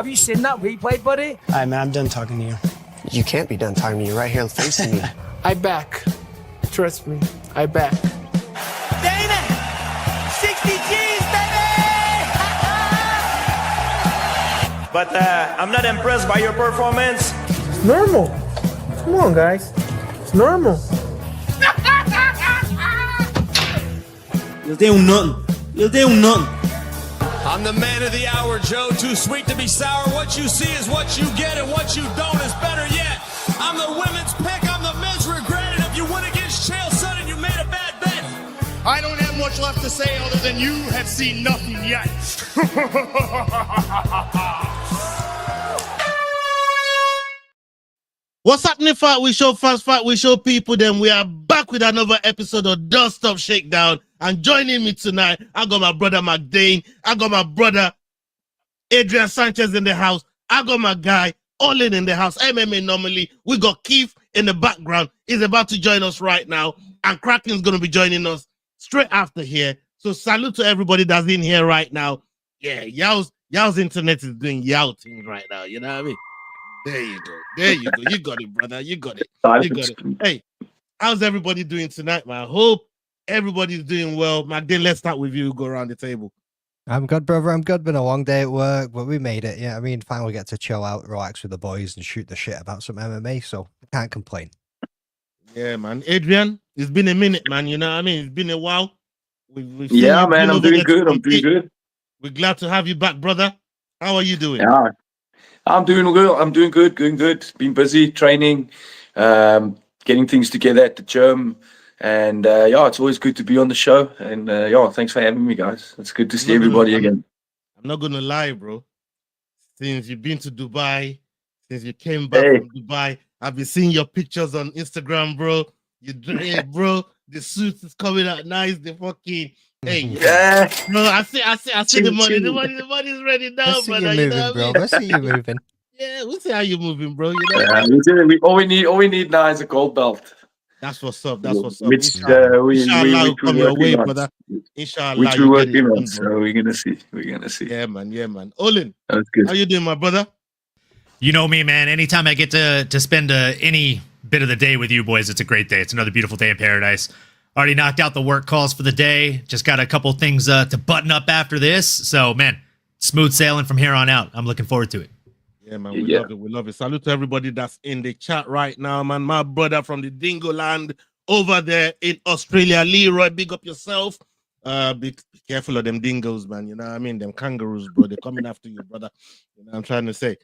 Have you seen that replay, buddy? All right, man, I'm done talking to you. You can't be done talking to me right here facing me. I back. Trust me, I back. Damn it! 60 G's, baby! But I'm not impressed by your performance. It's normal. Come on, guys. It's normal. Eles têm nothing. Eles têm nothing. I'm the man of the hour, Joe. Too sweet to be sour. What you see is what you get, and what you don't is better yet. I'm the women's pick. I'm the men's regret. And if you win against Chael Sonnen, you made a bad bet. I don't have much left to say other than you have seen nothing yet. What's happening, Fight Week Show fans, Fight Week Show people? Then we are back with another episode of Don't Stop Shakedown. And joining me tonight, I got my brother McDain. I got my brother Adrian Sanchez in the house. I got my guy Olin in the house. MMANomaly. We got Keith in the background. He's about to join us right now. And Kraken's going to be joining us straight after here. So salute to everybody that's in here right now. Yeah, y'all's internet is doing y'all things right now. You know what I mean? There you go. There you go. You got it, brother. You got it. You got it. Hey, how's everybody doing tonight, man? I hope everybody's doing well. McDain, let's start with you. Go around the table. I'm good, brother. I'm good. Been a long day at work, but we made it. Yeah, I mean, finally get to chill out, relax with the boys, and shoot the shit about some MMA. So can't complain. Yeah, man. Adrian, it's been a minute, man. You know what I mean? It's been a while. We've yeah, man. I'm doing good. I'm doing good. We're glad to have you back, brother. How are you doing? Yeah, I'm doing good. I'm doing good. Doing good. Been busy training, getting things together at the gym. And yeah, it's always good to be on the show. And yeah, thanks for having me, guys. It's good to see everybody again. I'm not gonna lie, bro. Since you've been to Dubai, since you came back from Dubai, I've been seeing your pictures on Instagram, bro. You bro. The suit is coming out nice. The fucking yeah, bro. I see the money. The money's ready now, Let's see you moving, bro. Let's see you moving. Yeah, we'll see how you're moving, bro. You know? Yeah, all we need now is a gold belt. That's what's up. That's what's up. Which Inshallah, come your way, brother. Inshallah, which we're working on. So we're gonna see. We're gonna see. Yeah, man. Yeah, man. Olin, that's good. How you doing, my brother? You know me, man. Anytime I get to spend any bit of the day with you boys, it's a great day. It's another beautiful day in paradise. Already knocked out the work calls for the day. Just got a couple things to button up after this. So, man, smooth sailing from here on out. I'm looking forward to it. Yeah, man. We love it. We love it. Salute to everybody that's in the chat right now, man. My brother from the Dingo land over there in Australia, Leroy, big up yourself. Be careful of them dingoes, man. You know what I mean? Them kangaroos, bro. They're coming after you, brother. You know what I'm trying to say.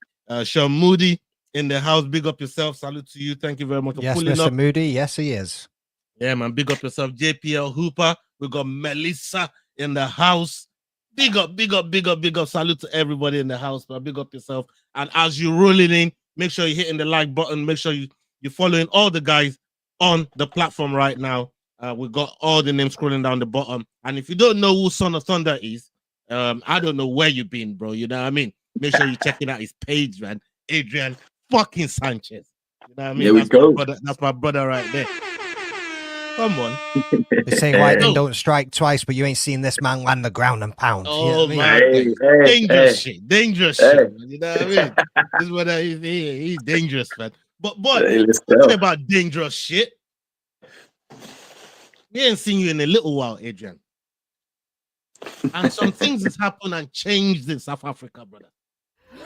Sean Moody in the house. Big up yourself. Salute to you. Thank you very much for pulling Mr. up. Moody. Yes, he is. Yeah, man. Big up yourself. JPL Hooper. We got Melissa in the house. Big up. Salute to everybody in the house, but big up yourself. And as you're rolling in, make sure you're hitting the like button. Make sure you're following all the guys on the platform right now. We got all the names scrolling down the bottom. And if you don't know who Son of Thunder is, I don't know where you've been, bro. You know what I mean? Make sure you're checking out his page, man. Adrian fucking Sanchez. You know what I mean? Here we go. That's my brother right there. Come on. They say lightning don't strike twice, but you ain't seen this man land the ground and pound. Oh, you know man. Dangerous shit. Dangerous shit. You know what I mean? This is what he's dangerous, man. But boy, talking about dangerous shit, we ain't seen you in a little while, Adrian. And some things has happened and changed in South Africa, brother.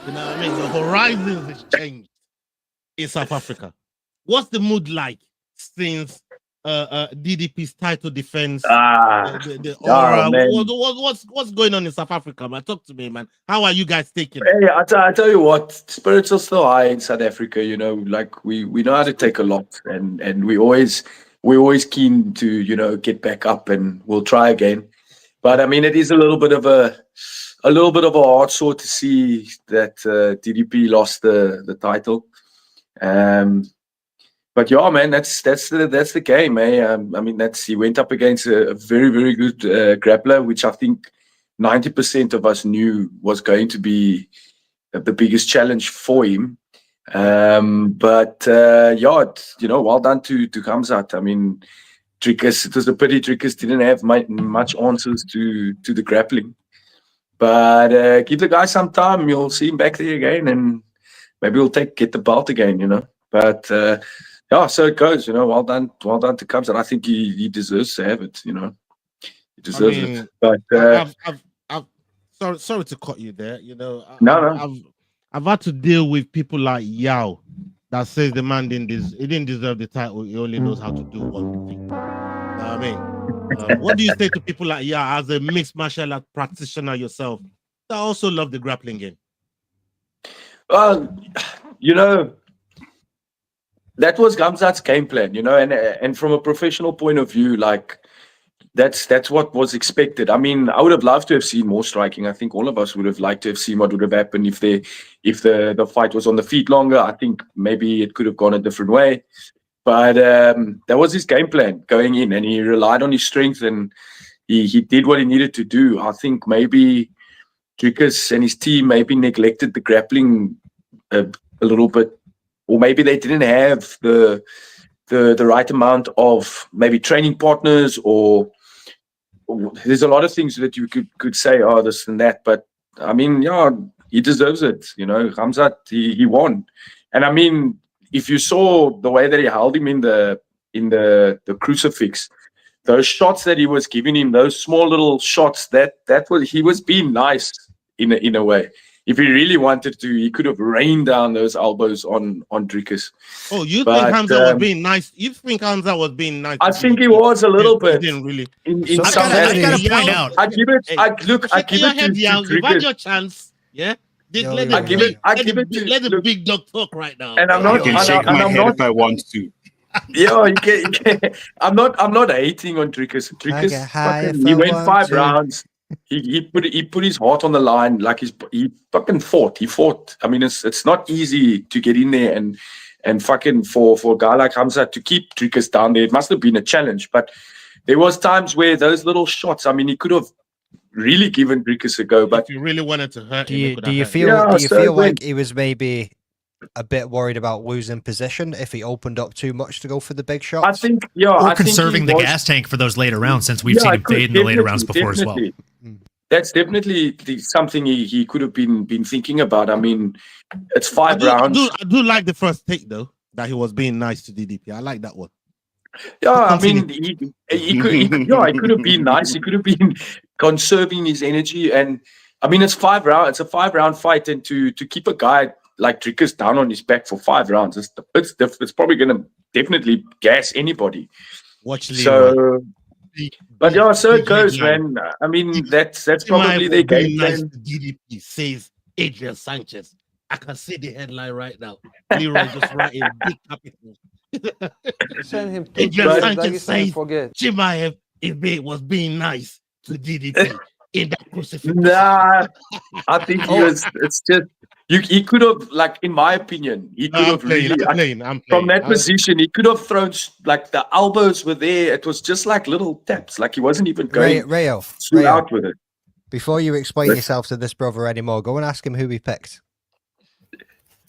You know what I mean? The horizons has changed in South Africa. What's the mood like since DDP's title defense? The aura. What's going on in South Africa, man? Talk to me, man. How are you guys taking it? Hey, I tell you what, spirits are still high in South Africa. You know, like we know how to take a lot, and we're always keen to, you know, get back up, and we'll try again. But I mean, it is a little bit of a hard sore to see that DDP lost the title. But yeah, man, that's the game, eh? I mean, he went up against a very, very good grappler, which I think 90% of us knew was going to be the biggest challenge for him. But yeah, you know, well done to Khamzat. I mean, Dricus, it was a pity Dricus didn't have much answers to the grappling. But give the guy some time. You'll see him back there again, and maybe we'll get the belt again, But yeah, so it goes, Well done to Cubs, and I think he deserves to have it, He deserves it. But sorry to cut you there. No. I've had to deal with people like Yao that says the man didn't deserve the title. He only knows how to do one thing. You know what I mean? What do you say to people like Yao as a mixed martial art practitioner yourself that also love the grappling game? Well, that was Gamzat's game plan, and from a professional point of view, like that's what was expected. I mean, I would have loved to have seen more striking. I think all of us would have liked to have seen what would have happened if the fight was on the feet longer. I think maybe it could have gone a different way. But that was his game plan going in, and he relied on his strength, and he did what he needed to do. I think maybe Dricus and his team maybe neglected the grappling a little bit, or maybe they didn't have the right amount of maybe training partners, or there's a lot of things that you could say, this and that. But I mean, yeah, he deserves it. Gamzat, he won, and I mean, if you saw the way that he held him in the crucifix, those shots that he was giving him, those small little shots, he was being nice in a way. If he really wanted to, he could have rained down those elbows on Dricus. Oh, you think Hamza was being nice? You think Hamza was being nice? I think he was a little bit. He didn't really. In I some gotta point out. I give it to You've had your chance. Yeah. Let the big dog talk right now. And I'm not. I can shake my head if I want to. Yeah, you can. I'm not hating on Dricus. Dricus, he went 5 rounds. He put his heart on the line, like he fucking fought. He fought. I mean, it's not easy to get in there and fucking for a guy like Hamza to keep Dricus down there. It must have been a challenge. But there was times where those little shots, I mean, he could have really given Dricus a go. But if you really wanted to hurt do him, you feel like he was maybe a bit worried about losing position if he opened up too much to go for the big shots? I think, yeah. Or conserving the gas tank for those later rounds, since we've seen him fade in the later rounds before as well. That's definitely something he could have been thinking about. I mean, it's 5 rounds. I do like the first take though, that he was being nice to DDP. I like that one. Yeah, I mean, he could have been nice. He could have been conserving his energy, and I mean, it's 5 rounds. It's a 5-round fight, and to keep a guy like Dricus down on his back for 5 rounds, it's probably going to definitely gas anybody. Watch Leroy. So, but yeah, so it goes, man. I mean, that's probably their game plan. DDP says Adrian Sanchez. I can see the headline right now. Leroy just writing big capitals. Send him. Adrian Sanchez says Chimaev was being nice to DDP in that crucifix. Nah, I think he was. It's just. He could have, like, in my opinion, he could have really. I'm from that position, he could have thrown, like, the elbows were there. It was just like little taps. Like, he wasn't even going Rayo, out with it. Before you explain yourself to this brother anymore, go and ask him who he picked.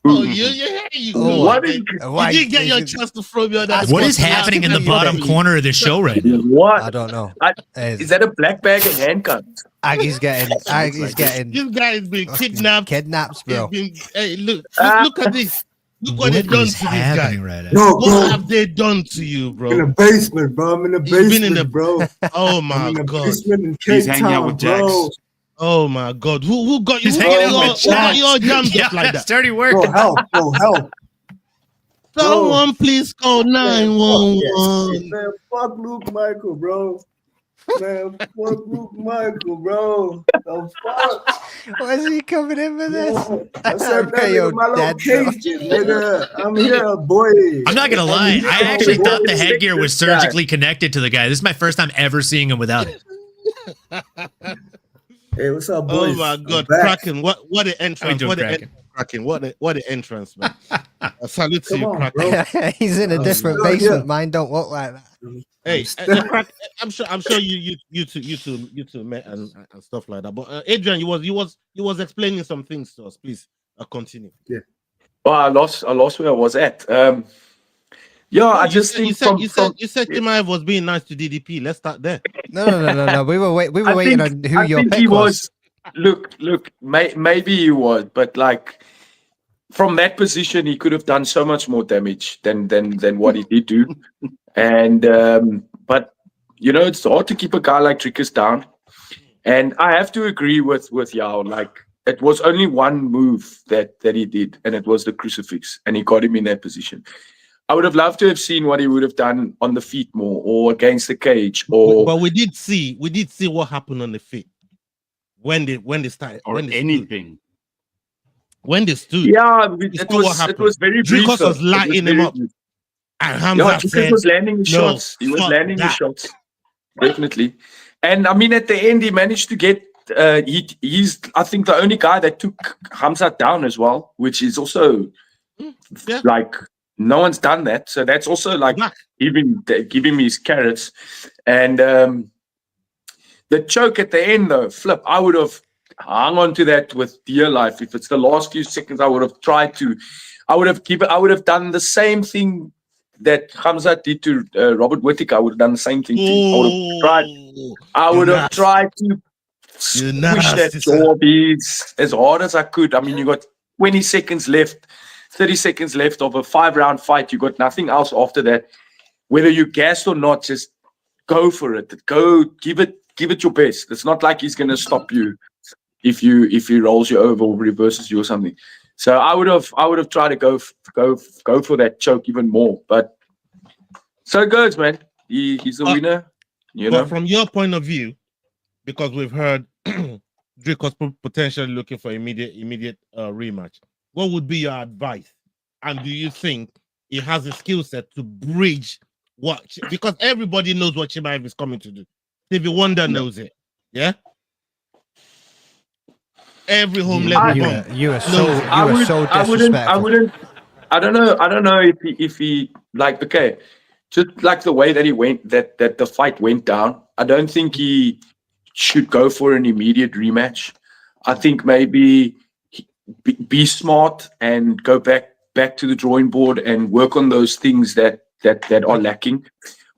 Oh, you what you didn't get your chance to throw me on that. What is happening in the bottom corner of the show right now? What? I don't know. Is that a black bag and handcuffs? Aggi's getting. This guy has been kidnapped. Kidnapped, bro. Hey, look at this. Look what they've done to this guy. Right No, what have they done to you, bro? In the basement, bro. I'm in the basement, bro. Oh my god. He's hanging out with Jax. Oh my god. Who got you? He's hanging out with Who got you all jammed up like that? That's dirty work. Bro, help. Someone please call 911. Man, fuck Luke Michael, bro. Man, fuck Luke Michael, bro. The fuck? Why is he coming in with this? I said that my location, nigga. I'm here, boy. I'm not gonna lie. I actually thought the headgear was surgically connected to the guy. This is my first time ever seeing him without it. Hey, what's up, boys? Oh my god, Kraken! What an entrance! Kraken? What an entrance, man! I salute to you, Kraken. He's in a different basement. Mine don't look like that. Hey, I'm sure you two met and stuff like that. But Adrian, you was explaining some things to us. Please continue. Yeah. Well, I lost where I was at. I just think you said Chimaev was being nice to DDP. Let's start there. No. We were waiting on who your pick was. look, maybe he was, but like from that position, he could have done so much more damage than what he did do. And but you know, it's hard to keep a guy like Dricus down. And I have to agree with Yao. Like, it was only one move that he did, and it was the crucifix, and he got him in that position. I would have loved to have seen what he would have done on the feet more, or against the cage, or. But we did see what happened on the feet when they started, or when they anything. When they stood. Yeah, it was very brief. Dricus was lighting him up. And Hamza said, was landing the shots. He was landing the shots. Definitely. And I mean, at the end, he managed to get. He's, I think, the only guy that took Hamza down as well, which is also like no one's done that. So that's also like giving him his carrots. And the choke at the end, though, flip. I would have hung on to that with dear life. If it's the last few seconds, I would have tried to. I would have done the same thing that Hamza did to Robert Whittaker. I would have done the same thing too. I would have tried to squish that jaw beads as hard as I could. I mean, you got 20 seconds left, 30 seconds left of a 5-round fight. You got nothing else after that. Whether you gassed or not, just go for it. Go, give it your best. It's not like he's gonna stop you if he rolls you over or reverses you or something. So I would have tried to go for that choke even more, but so it goes, man. He's a winner, you know. From your point of view, because we've heard Dricus potentially looking for immediate rematch, what would be your advice? And do you think he has the skill set to bridge what? Because everybody knows what Chimaev is coming to do. Stevie Wonder knows it, yeah. Every home level. You are so disrespectful. I don't know if he like, okay, just like the way that he went, that the fight went down. I don't think he should go for an immediate rematch. I think maybe be smart and go back to the drawing board and work on those things that are lacking,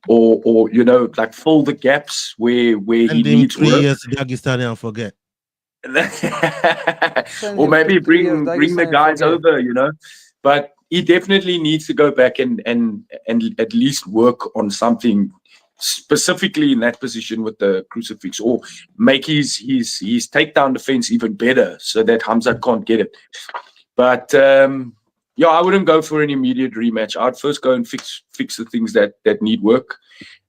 or you know, like fill the gaps where he needs work. 3 years to Dagestan and forget. Or maybe bring the guys over, you know. But he definitely needs to go back and at least work on something specifically in that position with the crucifix, or make his takedown defense even better so that Hamza can't get it. But yeah, I wouldn't go for an immediate rematch. I'd first go and fix the things that need work,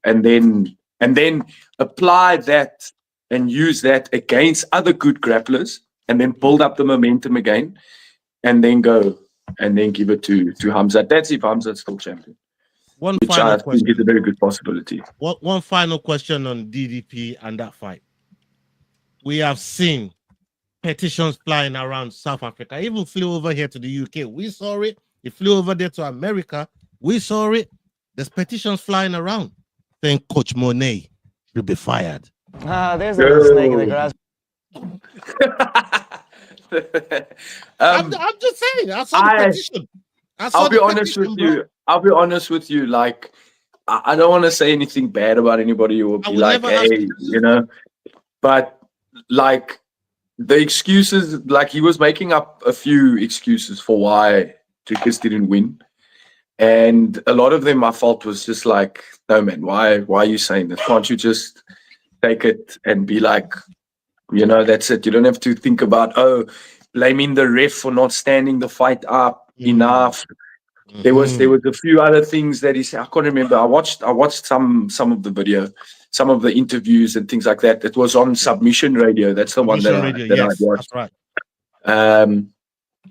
and then apply that and use that against other good grapplers, and then build up the momentum again, and then go and then give it to Hamza. That's if Hamza's still champion. Which I think is a very good possibility. One final question on DDP and that fight. We have seen petitions flying around South Africa. He even flew over here to the UK. We saw it. He flew over there to America. We saw it. There's petitions flying around saying Coach Monet should be fired. There's a little snake in the grass. I'm just saying. I saw the petition. I'll be honest with you. I'll be honest with you. Like, I don't want to say anything bad about anybody or be like, hey, you know. But like the excuses, like he was making up a few excuses for why Dricus didn't win, and a lot of them I felt was just like, no man, why are you saying that? Can't you just take it and be like, you know, that's it. You don't have to think about, blaming the ref for not standing the fight up enough. There was a few other things that he said. I can't remember. I watched some of the video, some of the interviews and things like that. It was on Submission Radio. That's the one that I watched. That's right.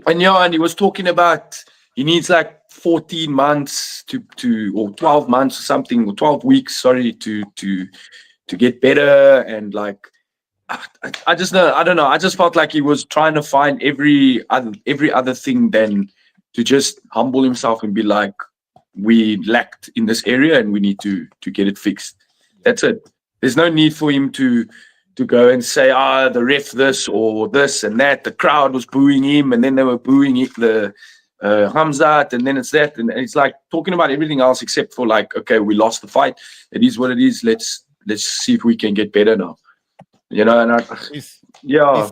And he was talking about he needs like 14 months or 12 months or something, or 12 weeks, sorry, to get better. And like, I don't know. I just felt like he was trying to find every other thing than to just humble himself and be like, we lacked in this area and we need to get it fixed. That's it. There's no need for him to go and say, the ref this or this and that. The crowd was booing him, and then they were booing the Hamzat, and then it's that. And it's like talking about everything else except for like, okay, we lost the fight. It is what it is. Let's see if we can get better now. You know, and Yeah,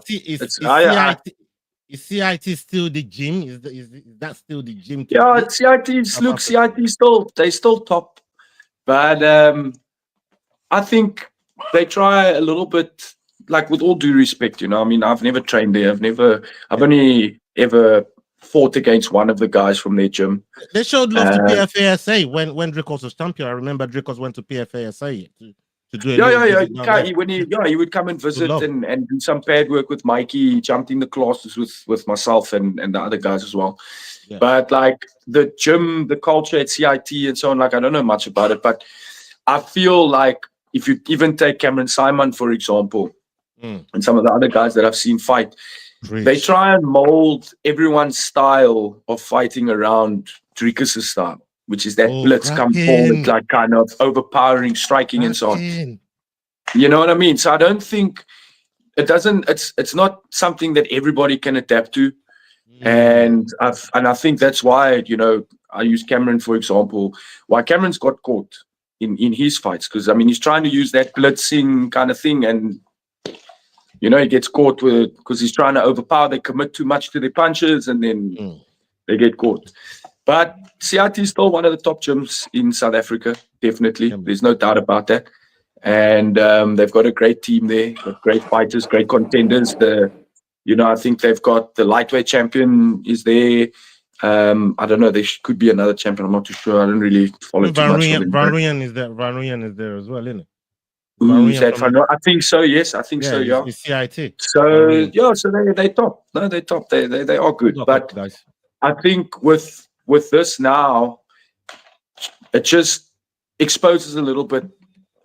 Is CIT still the gym? Is that still the gym? Yeah, CIT they still top, but I think they try a little bit. Like, with all due respect, I mean, I've never trained there. I've only ever fought against one of the guys from their gym. They showed love to PFASA when Dricos was champion. I remember Dricos went to PFASA to do He would come and visit and do some pad work with Mikey. He jumped in the classes with myself and the other guys as well. Yeah. But like the gym, the culture at CIT and so on, like I don't know much about it, but I feel like if you even take Cameron Simon, for example, and some of the other guys that I've seen fight, they try and mold everyone's style of fighting around Dricus' style, which is that blitz come forward, like kind of overpowering striking and so on. You know what I mean? So I don't think it's not something that everybody can adapt to. And I think that's why, I use Cameron, for example, why Cameron's got caught in his fights, because I mean he's trying to use that blitzing kind of thing, and he gets caught with because he's trying to overpower. They commit too much to their punches, and then they get caught. But CIT is still one of the top gyms in South Africa, definitely. There's no doubt about that. And they've got a great team there, got great fighters, great contenders. I think they've got the lightweight champion is there. I don't know. There could be another champion. I'm not too sure. I don't really follow too much. Varian is there. Varian is there as well, isn't it? I think so. Yes, I think so. Yeah. It's CIT. So so they top. No, they top. They are good. But I think with this now, it just exposes a little bit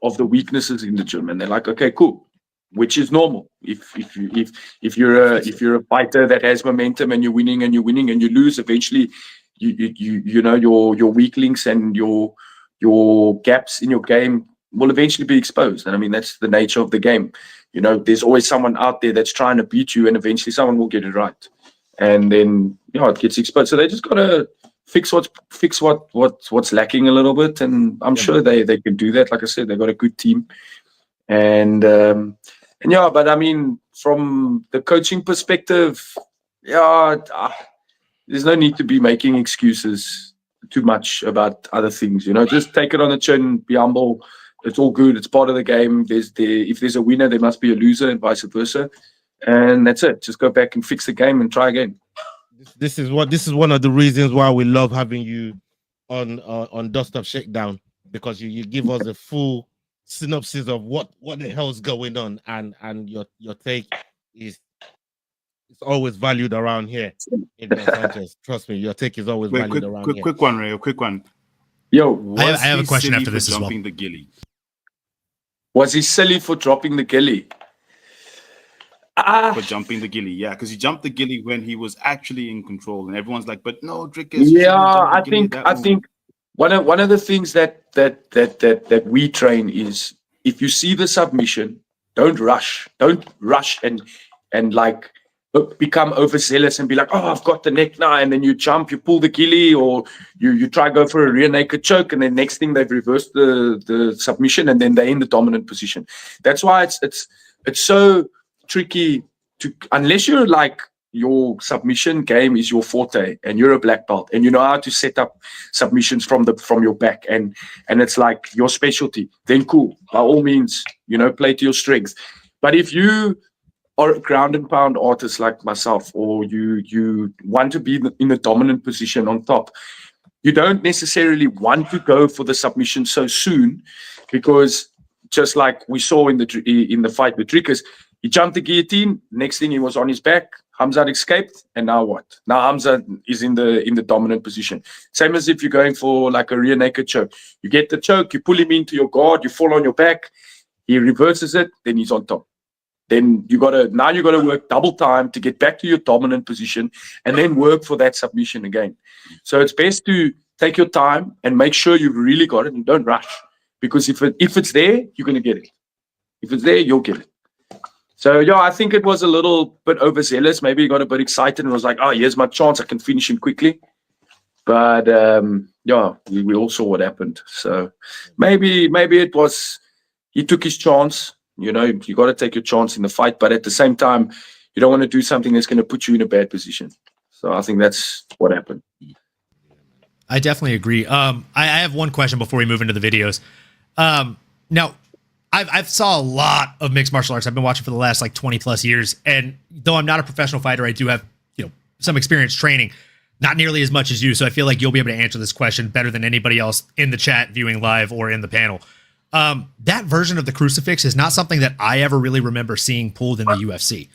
of the weaknesses in the gym, and they're like, okay, cool, which is normal. If you're a fighter that has momentum and you're winning and you lose, eventually your weak links and your gaps in your game will eventually be exposed. And I mean, that's the nature of the game. There's always someone out there that's trying to beat you, and eventually someone will get it right, and then it gets exposed. So they just gotta fix what's lacking a little bit, and I'm sure they can do that. Like I said, they've got a good team, and but I mean, from the coaching perspective, there's no need to be making excuses too much about other things. Just take it on the chin, be humble. It's all good. It's part of the game. If there's a winner, there must be a loser, and vice versa. And that's it. Just go back and fix the game and try again. This is one of the reasons why we love having you on Dust Up Shakedown, because you give us a full synopsis of what the hell's going on, and your take is always valued around here. Sanchez, trust me, your take is always valued around here. Quick one, Ray. A quick one. Yo, I have a question after this as well. The gilly? Was he silly for dropping the gilly? For jumping the gilly, yeah, because he jumped the gilly when he was actually in control, and everyone's like, "But no, Dricus." Yeah, I think one of the things that we train is, if you see the submission, don't rush and like become overzealous and be like, "Oh, I've got the neck now," and then you jump, you pull the gilly, or you try go for a rear naked choke, and then next thing they've reversed the submission, and then they're in the dominant position. That's why it's so tricky unless you're like, your submission game is your forte and you're a black belt and you know how to set up submissions from your back and it's like your specialty, then cool, by all means, play to your strengths. But if you are a ground and pound artist like myself, or you want to be in the dominant position on top, you don't necessarily want to go for the submission so soon, because just like we saw in the fight with Dricus, he jumped the guillotine. Next thing, he was on his back. Hamzat escaped, and now what? Now Hamzat is in the dominant position. Same as if you're going for like a rear naked choke. You get the choke, you pull him into your guard, you fall on your back, he reverses it, then he's on top. Then you gotta work double time to get back to your dominant position, and then work for that submission again. So it's best to take your time and make sure you've really got it, and don't rush, because if it's there, you're gonna get it. If it's there, you'll get it. So, I think it was a little bit overzealous. Maybe he got a bit excited and was like, oh, here's my chance. I can finish him quickly. But, we all saw what happened. So maybe it was, he took his chance You know, you got to take your chance in the fight, but at the same time, you don't want to do something that's going to put you in a bad position. So I think that's what happened. I definitely agree. I have one question before we move into the videos. Now, I've saw a lot of mixed martial arts. I've been watching for the last like 20 plus years, and though I'm not a professional fighter, I do have some experience training. Not nearly as much as you, so I feel like you'll be able to answer this question better than anybody else in the chat, viewing live, or in the panel. That version of the crucifix is not something that I ever really remember seeing pulled in the UFC.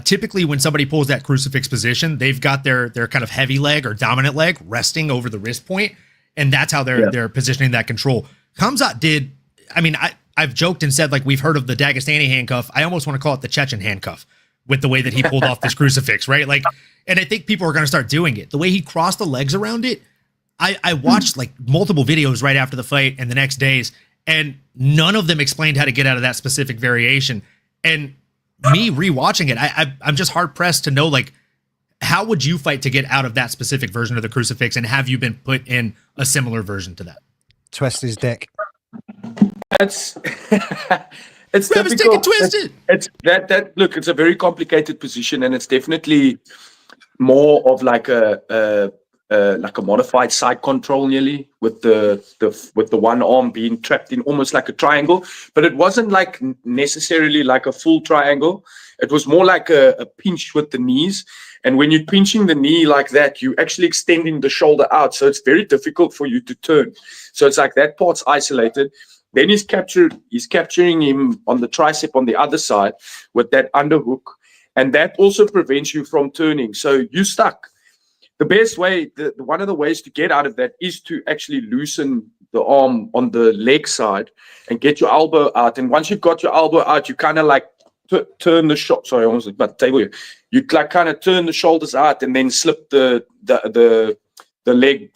Typically, when somebody pulls that crucifix position, they've got their kind of heavy leg or dominant leg resting over the wrist point, and that's how they're positioning that control. Khamzat did. I mean, I've joked and said like we've heard of the Dagestani handcuff. I almost want to call it the Chechen handcuff with the way that he pulled off this crucifix, right? Like, and I think people are going to start doing it. The way he crossed the legs around it, I watched like multiple videos right after the fight and the next days, and none of them explained how to get out of that specific variation. And me rewatching it, I'm just hard pressed to know, like, how would you fight to get out of that specific version of the crucifix, and have you been put in a similar version to that? Twist his dick. It's difficult. Twisted. It's that look. It's a very complicated position, and it's definitely more of like a modified side control, nearly with the one arm being trapped in almost like a triangle. But it wasn't like necessarily like a full triangle. It was more like a pinch with the knees. And when you're pinching the knee like that, you're actually extending the shoulder out. So it's very difficult for you to turn. So it's like that part's isolated. Then he's capturing him on the tricep on the other side with that underhook. And that also prevents you from turning. So you're stuck. The best way, one of the ways to get out of that is to actually loosen the arm on the leg side and get your elbow out. And once you've got your elbow out, you kind of like turn the sorry, I almost about the table here. You like kind of turn the shoulders out and then slip the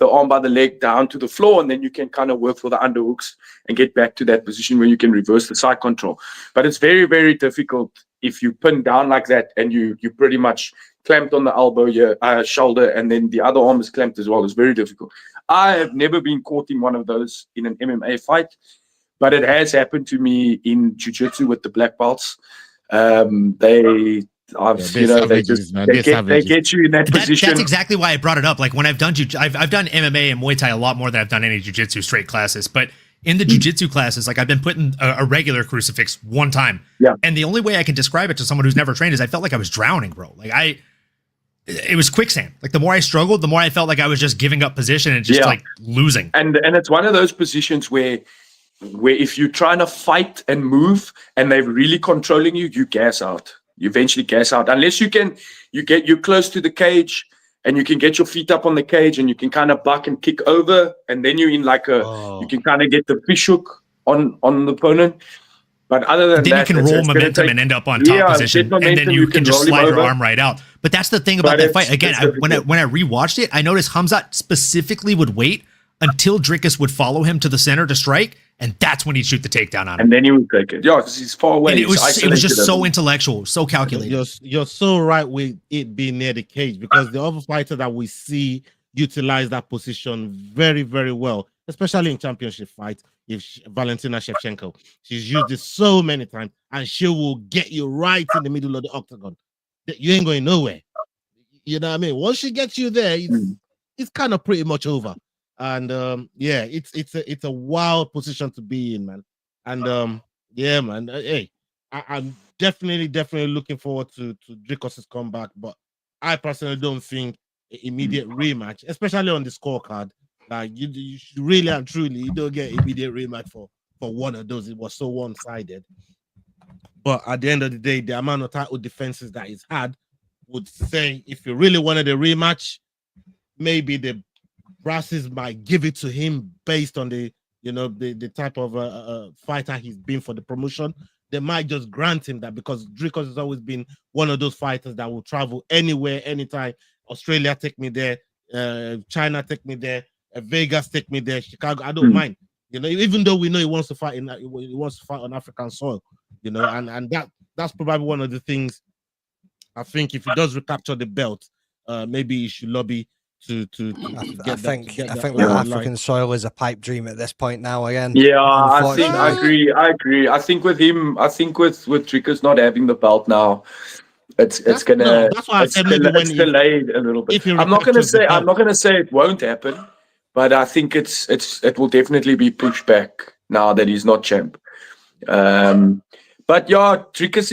arm by the leg down to the floor, and then you can kind of work for the underhooks and get back to that position where you can reverse the side control. But it's very, very difficult if you pin down like that and you pretty much clamped on the elbow, your shoulder, and then the other arm is clamped as well. It's very difficult. I have never been caught in one of those in an MMA fight, but it has happened to me in jiu-jitsu with the black belts. They get you in that position. That's exactly why I brought it up. Like when I've done I've done MMA and Muay Thai a lot more than I've done any jiu-jitsu straight classes. But in the jiu-jitsu classes, like I've been put in a regular crucifix one time. Yeah. And the only way I can describe it to someone who's never trained is I felt like I was drowning, bro. Like it was quicksand. Like the more I struggled, the more I felt like I was just giving up position and just like losing. And it's one of those positions where if you're trying to fight and move and they're really controlling you, you gas out. You eventually gas out unless you're close to the cage and you can get your feet up on the cage and you can kind of buck and kick over, and then you're in like you can kind of get the fish hook on the opponent. But other than that, you can roll momentum and end up on top position, and then you can just slide your arm right out. But that's the thing about that fight. Again, when I rewatched it, I noticed Khamzat specifically would wait until Dricus would follow him to the center to strike, and that's when he'd shoot the takedown on him. And then he would take it. Yeah, because he's far away. It was just so intellectual, so calculated. You're so right with it being near the cage, because the other fighter that we see utilize that position very, very well, especially in championship fights. Valentina Shevchenko, she's used it so many times, and she will get you right in the middle of the octagon. You ain't going nowhere. You know what I mean? Once she gets you there, it's kind of pretty much over. And it's a wild position to be in, man. And yeah, man. Hey, I'm definitely looking forward to Dricus's comeback, but I personally don't think an immediate rematch, especially on the scorecard. Like you really and truly, you don't get immediate rematch for one of those. It was so one-sided. But at the end of the day, the amount of title defenses that he's had would say, if you really wanted a rematch, maybe the Brasses might give it to him based on the type of fighter he's been for the promotion. They might just grant him that, because Dricus has always been one of those fighters that will travel anywhere, anytime. Australia, take me there. China, take me there. Vegas, take me there. Chicago, I don't mind. Even though we know he wants to fight on African soil. And that's probably one of the things. I think if he does recapture the belt, maybe he should lobby I think that African soil is a pipe dream at this point now. Again, Yeah, I agree. I think with him, with Trickers not having the belt now, it's delayed a little bit. I'm not gonna say it won't happen, but I think it will definitely be pushed back now that he's not champ. But yeah, Trickers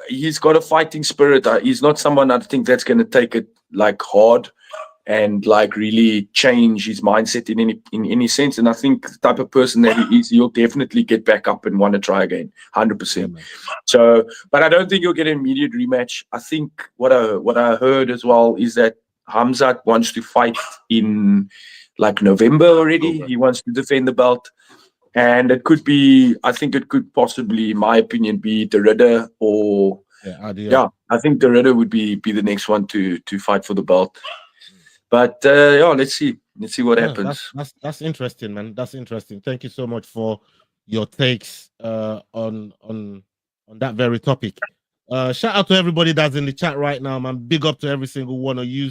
he's got a fighting spirit. He's not someone I think that's gonna take it like hard and like really change his mindset in any sense. And I think the type of person that he is, he'll definitely get back up and want to try again, 100%. So, but I don't think he'll get an immediate rematch. I think what I heard as well is that Hamzat wants to fight in like November already. He wants to defend the belt. And I think it could possibly, in my opinion, be the Ridder or I think the Ridder would be the next one to fight for the belt. But let's see what happens. That's interesting, man. That's interesting. Thank you so much for your takes on that very topic. Shout out to everybody that's in the chat right now, man. Big up to every single one of you.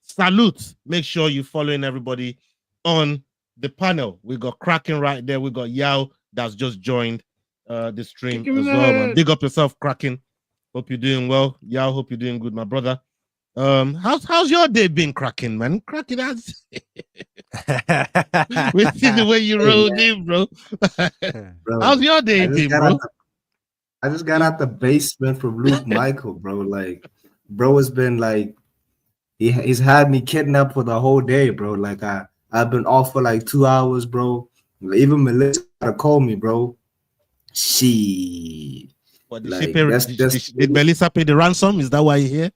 Salute. Make sure you're following everybody on the panel. We got Kraken right there. We got Yao that's just joined the stream as well, man. Big up yourself, Kraken. Hope you're doing well. Yao, hope you're doing good, my brother. How's your day been, Kraken, man? Kraken has we see the way you rolled in, bro. How's your day been, bro? I just got out the basement from Luke Michael, bro. Like, bro has been like he's had me kidnapped for the whole day, bro. Like I've been off for like 2 hours, bro. Even Melissa called me, bro. What, did Melissa pay the ransom? Is that why you're here?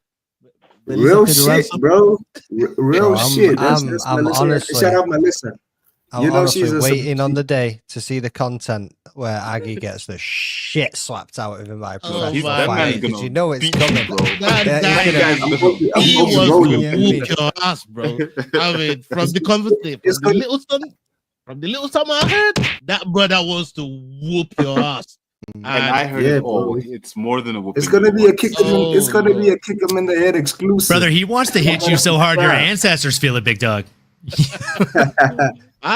Real shit, bro. Real shit. I'm honestly, shout out Melissa. I'm honestly waiting on the day to see the content where Aggie gets the shit slapped out of him by a professional fighter, because you know it's coming, bro. He was to whoop your ass, bro. I mean, from the conversation, from the little something I heard, that brother wants to whoop your ass. And I heard it all. It's more than a whooping. It's gonna be a kick him. It's gonna be a kick him in the head exclusive. Brother, he wants to hit you so hard your ancestors feel it, big dog.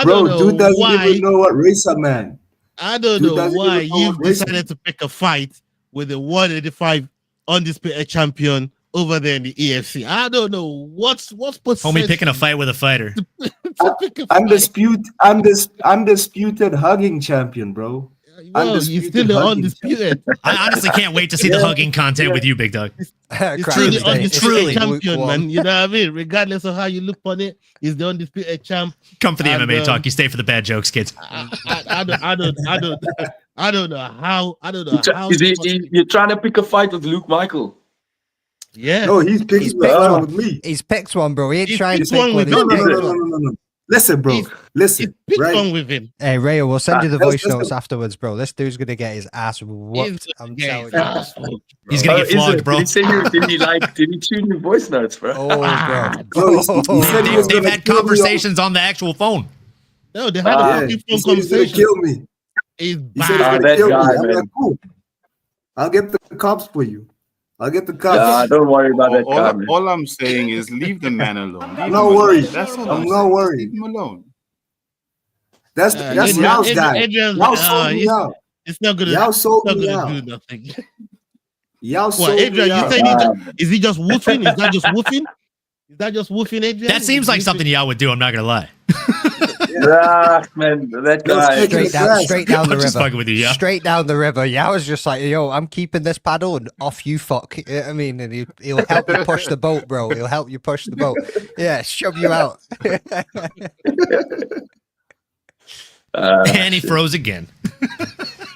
Bro, dude doesn't even know what race I'm at. I don't know why you've decided to pick a fight with the 185 undisputed champion over there in the EFC. I don't know what's homie picking a fight with a fighter. Undisputed hugging champion, bro. Well, you're still the undisputed. I honestly can't wait to see the hugging content with you, big dog. It's truly champion, man. You know what I mean? Regardless of how you look on it, he's the undisputed champ. Come for the MMA talk. You stay for the bad jokes, kids. I don't know how. You're trying to pick a fight with Luke Michael. Yeah. No, he's picked one with me. He's picked one, bro. He ain't trying to pick one. No. Listen, bro. Listen. Right? With him. Hey, Rayo, we'll send you the voice notes afterwards, bro. This dude's gonna get his ass whooped. I'm telling you. He's gonna get flogged, bro. Did he tune your voice notes, bro? Oh, bro. They've had conversations on the actual phone. No, they had a phone conversation. He's gonna kill me. He's gonna kill me. I'm like, cool. I'll get the cops for you. I'll get the cops. Nah, don't worry about that guy. All I'm saying is leave the man alone. I'm not worried. I'm not worried. Leave him alone. That's Yao's guy. Yao sold me out. It's not gonna. Yao sold me gonna out. do nothing. Yao sold me out. Is he just woofing? Is that just woofing? Is that just woofing, Adrian? That seems like something Yao would do. I'm not gonna lie. Man, that guy straight down the river. With you, yeah? Straight down the river. Yeah, I was just like, yo, I'm keeping this paddle and off you fuck. You know what I mean, and he'll help you push the boat, bro. He'll help you push the boat. Yeah, shove you out. And he froze again.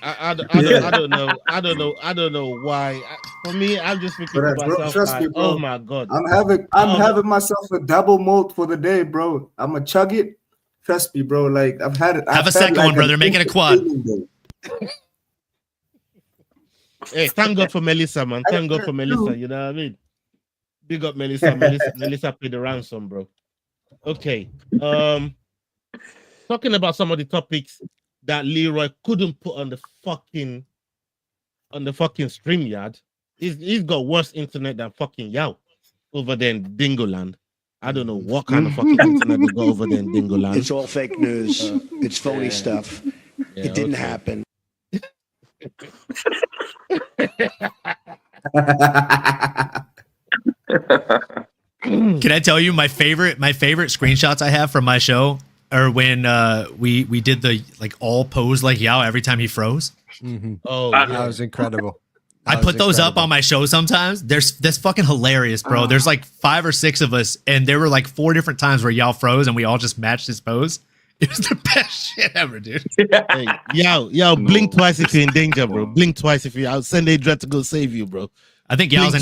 I don't know why. For me, I'm just thinking to myself, trust me, bro. Oh my god, I'm having myself a double malt for the day, bro. I'm gonna chug it. Trust me, bro. Like I've had it. Have a second one, brother. Make it a quad. Hey, thank God for Melissa, man. Thank God for Melissa. You know what I mean? Big up Melissa. Melissa paid the ransom, bro. Okay. Talking about some of the topics that Leroy couldn't put on the fucking StreamYard. He's got worse internet than fucking Yao over there in Dingoland. I don't know what kind of fucking internet they got over there in Dingo Land. It's all fake news. It's phony stuff. It didn't happen. Can I tell you my favorite screenshots I have from my show are when we did the like all pose like Yao every time he froze. Mm-hmm. Oh, that was incredible. I put those up on my show sometimes. That's fucking hilarious, bro. There's like 5 or 6 of us, and there were like 4 different times where Yao froze, and we all just matched his pose. It was the best shit ever, dude. Hey, Yao, blink twice if you're in danger, bro. Blink twice if I'll send Adrian to go save you, bro. I think Yao's in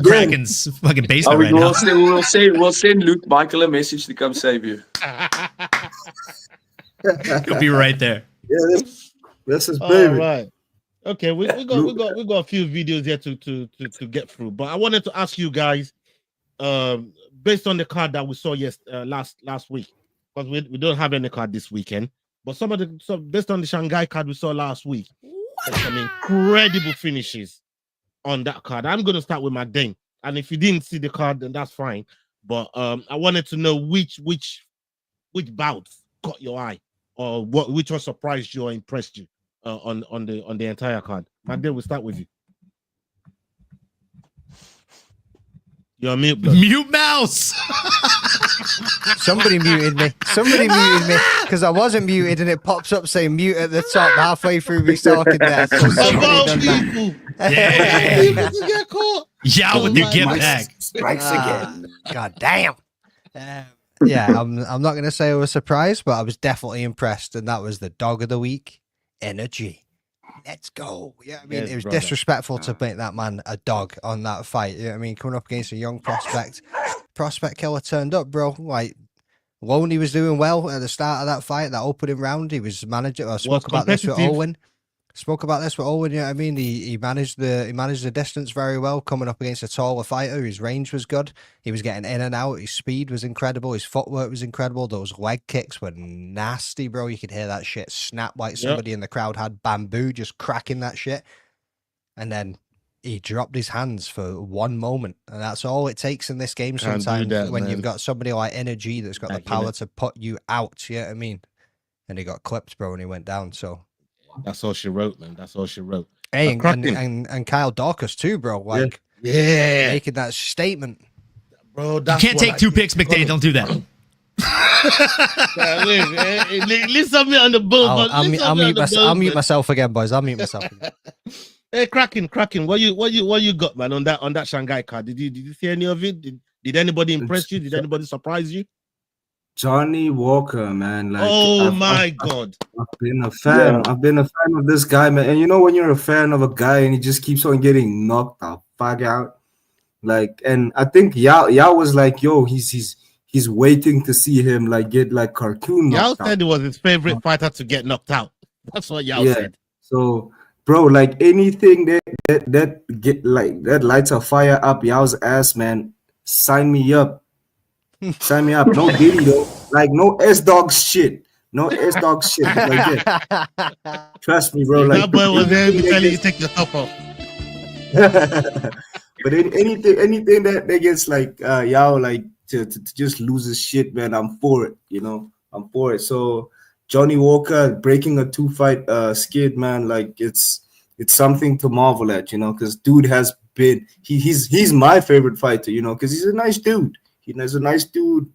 Kraken's fucking basement right now. We'll send Luke Michael a message to come save you. He'll be right there. Yeah, this is baby. All right. Okay, we got a few videos here to get through, but I wanted to ask you guys, based on the card that we saw last week, because we don't have any card this weekend, but based on the Shanghai card we saw last week, some incredible finishes on that card. I'm going to start with McDain, and if you didn't see the card, then that's fine. But I wanted to know which bouts caught your eye, or which one surprised you or impressed you. On the entire card. McDain, we'll start with you. You're on mute, bro. Mute mouse. Somebody muted me because I wasn't muted, and it pops up saying mute at the top halfway through me talking there. So yeah. Yeah, with your get back. Strikes again. God damn. Yeah, I'm not gonna say I was surprised, but I was definitely impressed, and that was the dog of the week. Energy. Let's go. Yeah, I mean, it was disrespectful to make that man a dog on that fight. You know what I mean? Coming up against a young prospect killer turned up, bro. Like, Loney was doing well at the start of that fight, that opening round. He was managing. I spoke about this with Owen. You know what I mean? He managed the distance very well, coming up against a taller fighter. His range was good. He was getting in and out. His speed was incredible. His footwork was incredible. Those leg kicks were nasty, bro. You could hear that shit snap like somebody in the crowd had bamboo just cracking that shit. And then he dropped his hands for one moment. And that's all it takes in this game sometimes when you've got somebody like Energy that's got the power to put you out. You know what I mean? And he got clipped, bro, and he went down. So that's all she wrote, man. That's all she wrote. Hey, and Kyle Dawkins too, bro. Like, making that statement, bro. You can't take 2 picks, McDain. Don't do that. Listen me on the boat. I'll mute myself again, boys. I'll mute myself again. Hey, Kraken. What you got, man? On that Shanghai card, did you see any of it? Did anybody impress you? Did anybody surprise you? Johnny Walker, man. Like, God. I've been a fan. I've been a fan of this guy, man. And you know when you're a fan of a guy and he just keeps on getting knocked the fuck out, like, and I think Yao was like, yo, he's waiting to see him like get like cartoon. Yao said it was his favorite fighter to get knocked out. That's what Yao said. So, bro, like anything that get like that lights a fire up Yao's ass, man. Sign me up. Sign me up. No Diddy though. Like no S-Dog shit. No S-Dog shit. Like that. Trust me, bro. Like that boy was there to tell you to take the top off. But anything that gets like Yao like to just lose his shit, man. I'm for it. You know, I'm for it. So Johnny Walker breaking a 2-fight skid, man. Like it's something to marvel at, you know, because dude has been he's my favorite fighter, you know, because he's a nice dude. He's a nice dude.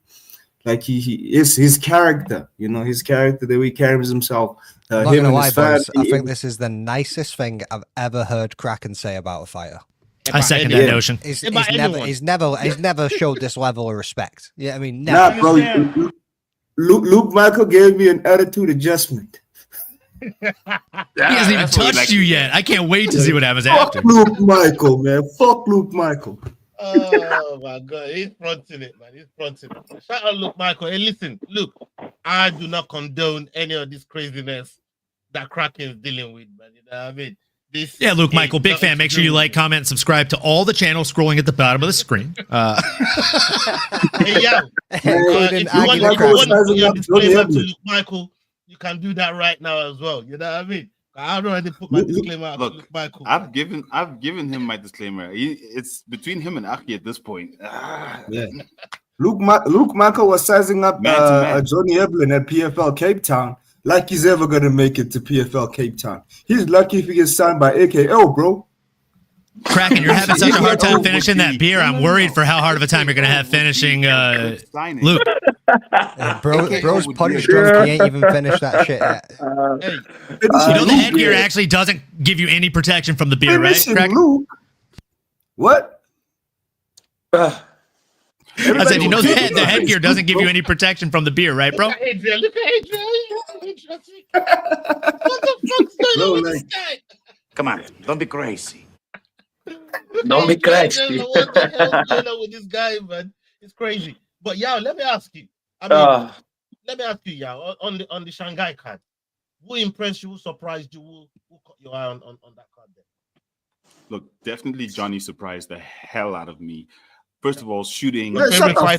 Like he is his character, you know, his character, the way he carries himself. I'm not gonna lie, boys, I think this is the nicest thing I've ever heard Kraken say about a fighter. I second that notion. He's never showed this level of respect. Yeah, I mean, never. Nah, bro. Luke Michael gave me an attitude adjustment. He hasn't even touched you yet. I can't wait to see what happens after. Fuck Luke Michael, man. Fuck Luke Michael. Oh my God, he's fronting it, man. He's fronting it. Shout out Luke Michael. Hey, listen, look, I do not condone any of this craziness that Kraken is dealing with, man. You know what I mean? Yeah, Luke Michael, big fan. Make sure you like, comment, and subscribe to all the channels scrolling at the bottom of the screen. Hey, yeah. If you want your disclaimer to Luke Michael, you can do that right now as well. You know what I mean? I've already put my disclaimer out. Look, to Luke Michael. I've given him my disclaimer. It's between him and Aki at this point. Yeah. Luke Michael was sizing up Man to man. Johnny Evelyn at PFL Cape Town like he's ever gonna make it to PFL Cape Town. He's lucky if he gets signed by AKL, bro. Kraken, you're having such a hard time finishing that beer. I'm worried for how hard of a time you're going to have finishing Luke. Bro's punch drunk. He ain't even finished that shit yet. You know the headgear actually doesn't give you any protection from the beer, right, Kraken? Luke. What? I said, you know the headgear doesn't give you any protection from the beer, right, bro? Look at Adrian. What the fuck's going on with this guy? Come on, don't be crazy. Don't be crazy. I don't know what the hell's going on with this guy, man. It's crazy. But Yao, let me ask you. Let me ask you, Yao, on the Shanghai card. Who impressed you? Who surprised you? Who caught your eye on that card there? Look, definitely Johnny surprised the hell out of me. First of all, shooting. Shut the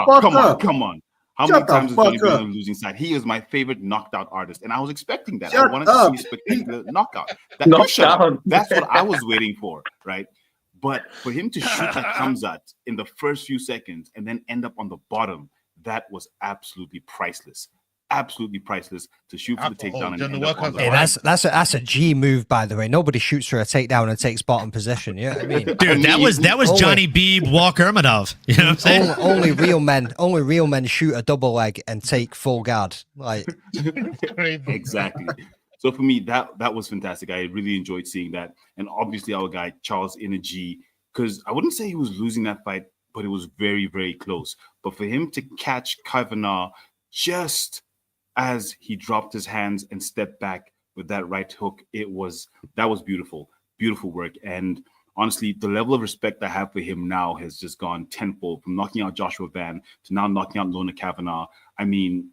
fuck up. Come on. How many times has Johnny been on the losing side? He is my favorite knocked out artist, and I was expecting that. I wanted to see a spectacular knockout. That's what I was waiting for, right? But for him to shoot like Hamzat in the first few seconds and then end up on the bottom, that was absolutely priceless. Absolutely priceless to shoot for the takedown and end up on the that's a G move, by the way. Nobody shoots for a takedown and takes bottom position. You know what I mean? Dude, that was Johnny Beeb, Walk Hermadov. You know what I'm saying? Only real men shoot a double leg and take full guard. Like exactly. So for me, that was fantastic. I really enjoyed seeing that. And obviously our guy, Charles Energy, because I wouldn't say he was losing that fight, but it was very, very close. But for him to catch Kavanaugh just as he dropped his hands and stepped back with that right hook, that was beautiful. Beautiful work. And honestly, the level of respect I have for him now has just gone tenfold, from knocking out Joshua Van to now knocking out Lona Kavanaugh. I mean,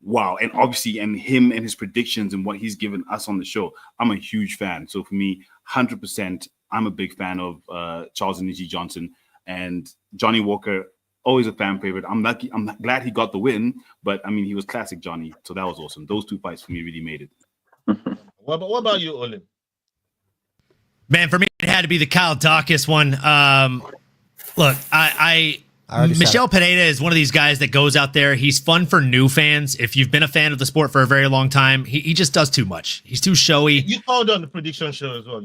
wow. And obviously, and him and his predictions and what he's given us on the show, I'm a huge fan. So for me, 100%, I'm a big fan of Charles Energy Johnson. And Johnny Walker, always a fan favorite. I'm glad he got the win, but I mean, he was classic Johnny. So that was awesome. Those two fights for me really made it. What about you, Olim? Man, for me, it had to be the Kyle Dawkins one. Look, Michel Pineda is one of these guys that goes out there. He's fun for new fans. If you've been a fan of the sport for a very long time, he just does too much. He's too showy. You called on the prediction show as well.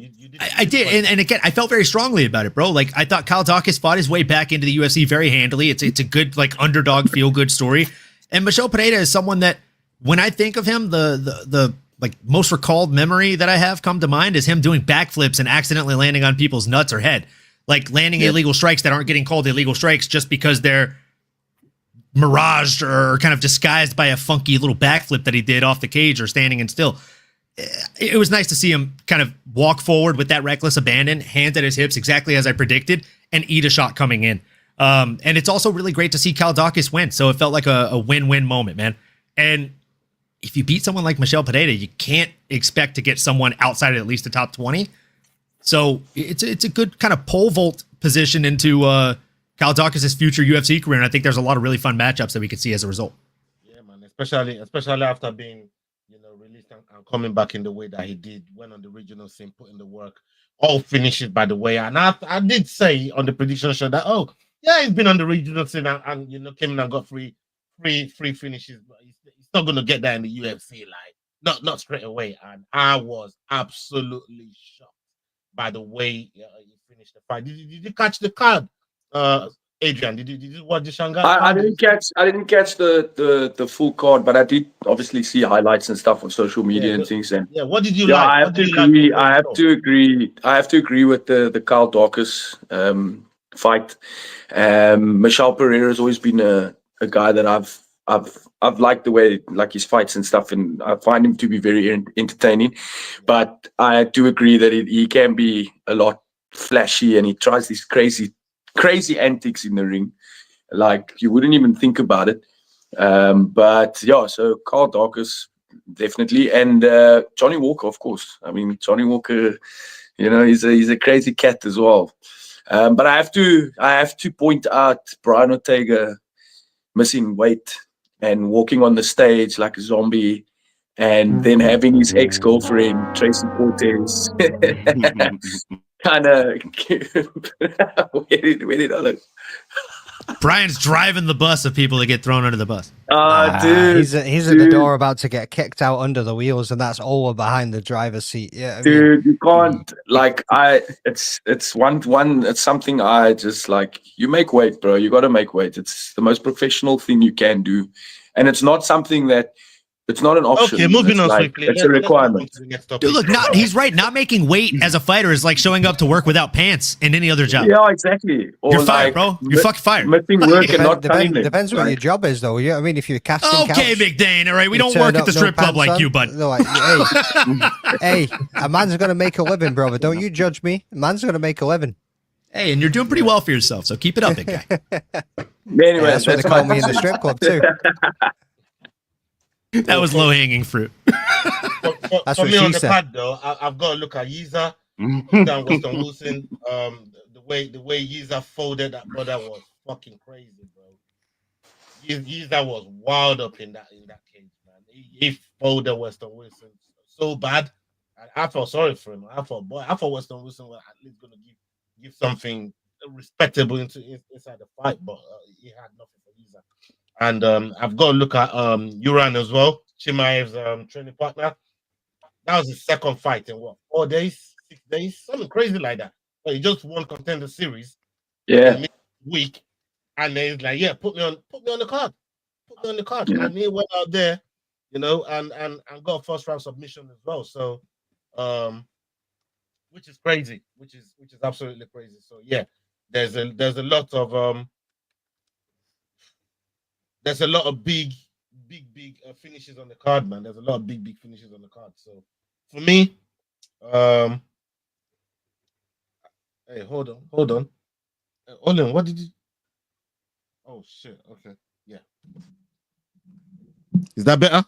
I did. And again, I felt very strongly about it, bro. Like, I thought Kyle Dawkins fought his way back into the UFC very handily. It's a good, like, underdog feel-good story. And Michel Pineda is someone that, when I think of him, the like most recalled memory that I have come to mind is him doing backflips and accidentally landing on people's nuts or head. Like landing illegal strikes that aren't getting called illegal strikes just because they're miraged or kind of disguised by a funky little backflip that he did off the cage or standing in still. It was nice to see him kind of walk forward with that reckless abandon, hands at his hips, exactly as I predicted, and eat a shot coming in. And it's also really great to see Kyle Dawkins win. So it felt like a win-win moment, man. And if you beat someone like Michel Pineda, you can't expect to get someone outside of at least the top 20. So it's a good kind of pole vault position into Kyle Dawkins' future UFC career. And I think there's a lot of really fun matchups that we could see as a result. Yeah, man. Especially after being, released and coming back in the way that he did, went on the regional scene, put in the work, all finishes by the way. And I did say on the prediction show that, he's been on the regional scene and came in and got free finishes, but he's not going to get that in the UFC, like not straight away. And I was absolutely shocked by the way he finished the fight. Did you catch the card, Adrian? Did you watch the Shanghai? I didn't catch the full card, but I did obviously see highlights and stuff on social media and things. And what did you like? I have to agree with the Kyle Dawkins fight. Michel Pereira has always been a guy that I've liked the way like his fights and stuff, and I find him to be very entertaining. But I do agree that he can be a lot flashy, and he tries these crazy antics in the ring, like you wouldn't even think about it. But yeah, so Kyle Dawkins definitely, and Johnny Walker, of course. I mean, Johnny Walker, he's a crazy cat as well. But I have to point out Brian Ortega missing weight and walking on the stage like a zombie, and then having his ex-girlfriend Tracy Cortez kind of where did I look? Brian's driving the bus of people that get thrown under the bus. Dude, he's at the door about to get kicked out under the wheels, and that's all behind the driver's seat. Yeah, I dude, you can't it's something I just like. You make weight, bro. You got to make weight. It's the most professional thing you can do, and it's not something that. It's not an option. Okay, moving on swiftly. It's a requirement. Dude, look, he's right. Not making weight as a fighter is like showing up to work without pants in any other job. Yeah, exactly. Or you're fired, bro. You're fucking fired. Missing work and not cutting it. Depends what your job is, though. Yeah, I mean, if you're casting okay, McDane. All right, we don't work at the strip club like you, bud. Like, hey, a man's gonna make a living, brother. Don't you judge me. A man's gonna make a living. Hey, and you're doing pretty well for yourself, so keep it up, big guy. Anyway, that's what they call me in the strip club too. That was low-hanging fruit. That's for what me she on the said. pad, though, I've got to look at Yiza down Weston Wilson. The way Yiza folded that brother was fucking crazy, bro. Yiza was wild up in that cage, man. He folded Weston Wilson so bad. I felt sorry for him. I thought Weston Wilson was at least going to give something respectable inside the fight, but he had nothing for Yiza. And I've got to look at Uran as well, Chimaev's training partner. That was his second fight in 4 days, 6 days, something crazy like that. But he just won Contender Series. Yeah. Week, and then he's like, "Yeah, put me on the card, Yeah. And he went out there, and got a first round submission as well. So, which is crazy, which is absolutely crazy. So yeah, there's a lot of there's a lot of big finishes on the card, man. There's a lot of big finishes on the card. So for me, hey, hold on. Olin, what did you? Oh shit. Okay. Yeah. Is that better?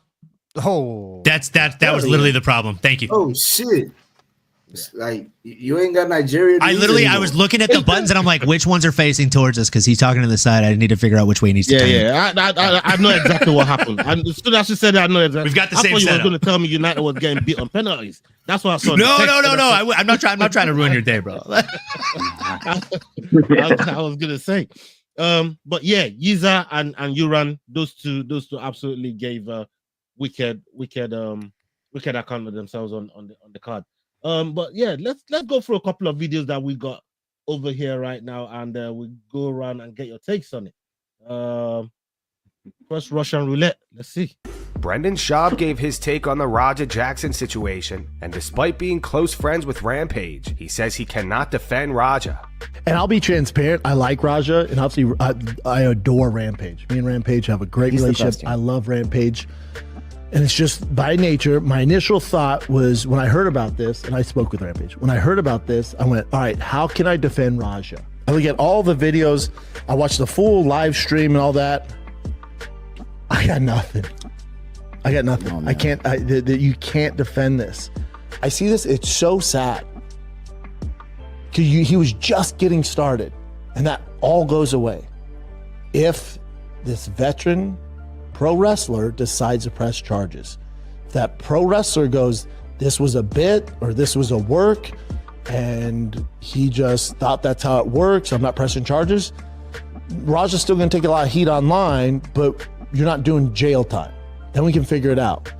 Oh, that was literally the problem. Thank you. Oh shit. It's like you ain't got Nigerian. I was looking at the buttons and I'm like, which ones are facing towards us? Because he's talking to the side. I need to figure out which way he needs to turn. Yeah. I know exactly what happened. And as soon as you said that, I know exactly. We've got the I same thought you setup. were going to tell me United was getting beat on penalties. That's what I saw. No. I'm not trying to ruin your day, bro. I was gonna say, but yeah, Yiza and Uran, those two absolutely gave wicked account of themselves on the card. But yeah, let's go through a couple of videos that we got over here right now, and we go around and get your takes on it. First, Russian roulette. Let's see. Brendan Schaub gave his take on the Raja Jackson situation, and despite being close friends with Rampage, he says he cannot defend Raja. And I'll be transparent. I like Raja, and obviously I adore Rampage. Me and Rampage have a great relationship. I love Rampage. And it's just by nature, my initial thought was when I heard about this, and I spoke with Rampage, when I heard about this, I went, all right, how can I defend Raja? I look at all the videos, I watched the full live stream and all that. I got nothing. Oh, I can't, you can't defend this. I see this, it's so sad. Because he was just getting started, and that all goes away. If this veteran pro wrestler decides to press charges, if that pro wrestler goes, this was a bit or this was a work, and he just thought that's how it works, I'm not pressing charges, Raja's still going to take a lot of heat online, but you're not doing jail time. Then we can figure it out.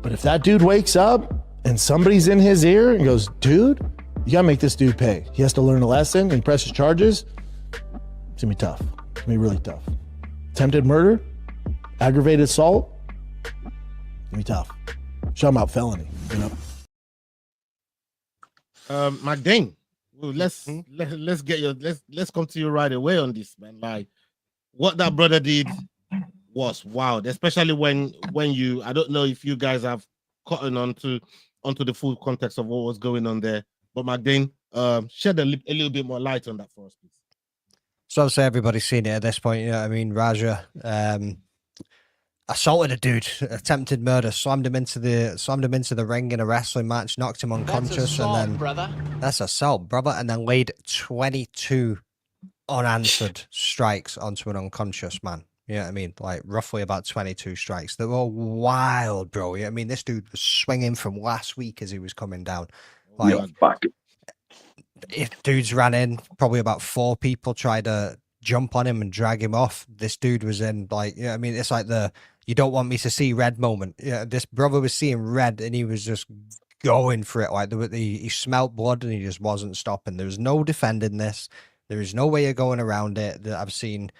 But if that dude wakes up and somebody's in his ear and goes, dude, you got to make this dude pay. He has to learn a lesson and he presses charges. It's going to be tough. It's going to be really tough. Attempted murder, aggravated assault, it's going to be tough. Shout about felony, McDain, well, let's come to you right away on this, man. Like what that brother did was wild, especially when you, I don't know if you guys have gotten onto the full context of what was going on there, but McDain, shed a little bit more light on that for us, please. So I'll say everybody's seen it at this point. You know what I mean? Raja assaulted a dude, attempted murder, slammed him into the ring in a wrestling match, knocked him unconscious, assault, and then brother. That's assault, brother, and then laid 22 unanswered strikes onto an unconscious man. You know what I mean? Like roughly about 22 strikes. They were all wild, bro. You know what I mean? This dude was swinging from last week as he was coming down. Like, if dudes ran in, probably about 4 people tried to jump on him and drag him off. This dude was in like, I mean, it's like the "you don't want me to see red" moment. Yeah, this brother was seeing red and he was just going for it. Like he smelt blood and he just wasn't stopping. There was no defending this. There is no way of going around it. I've seen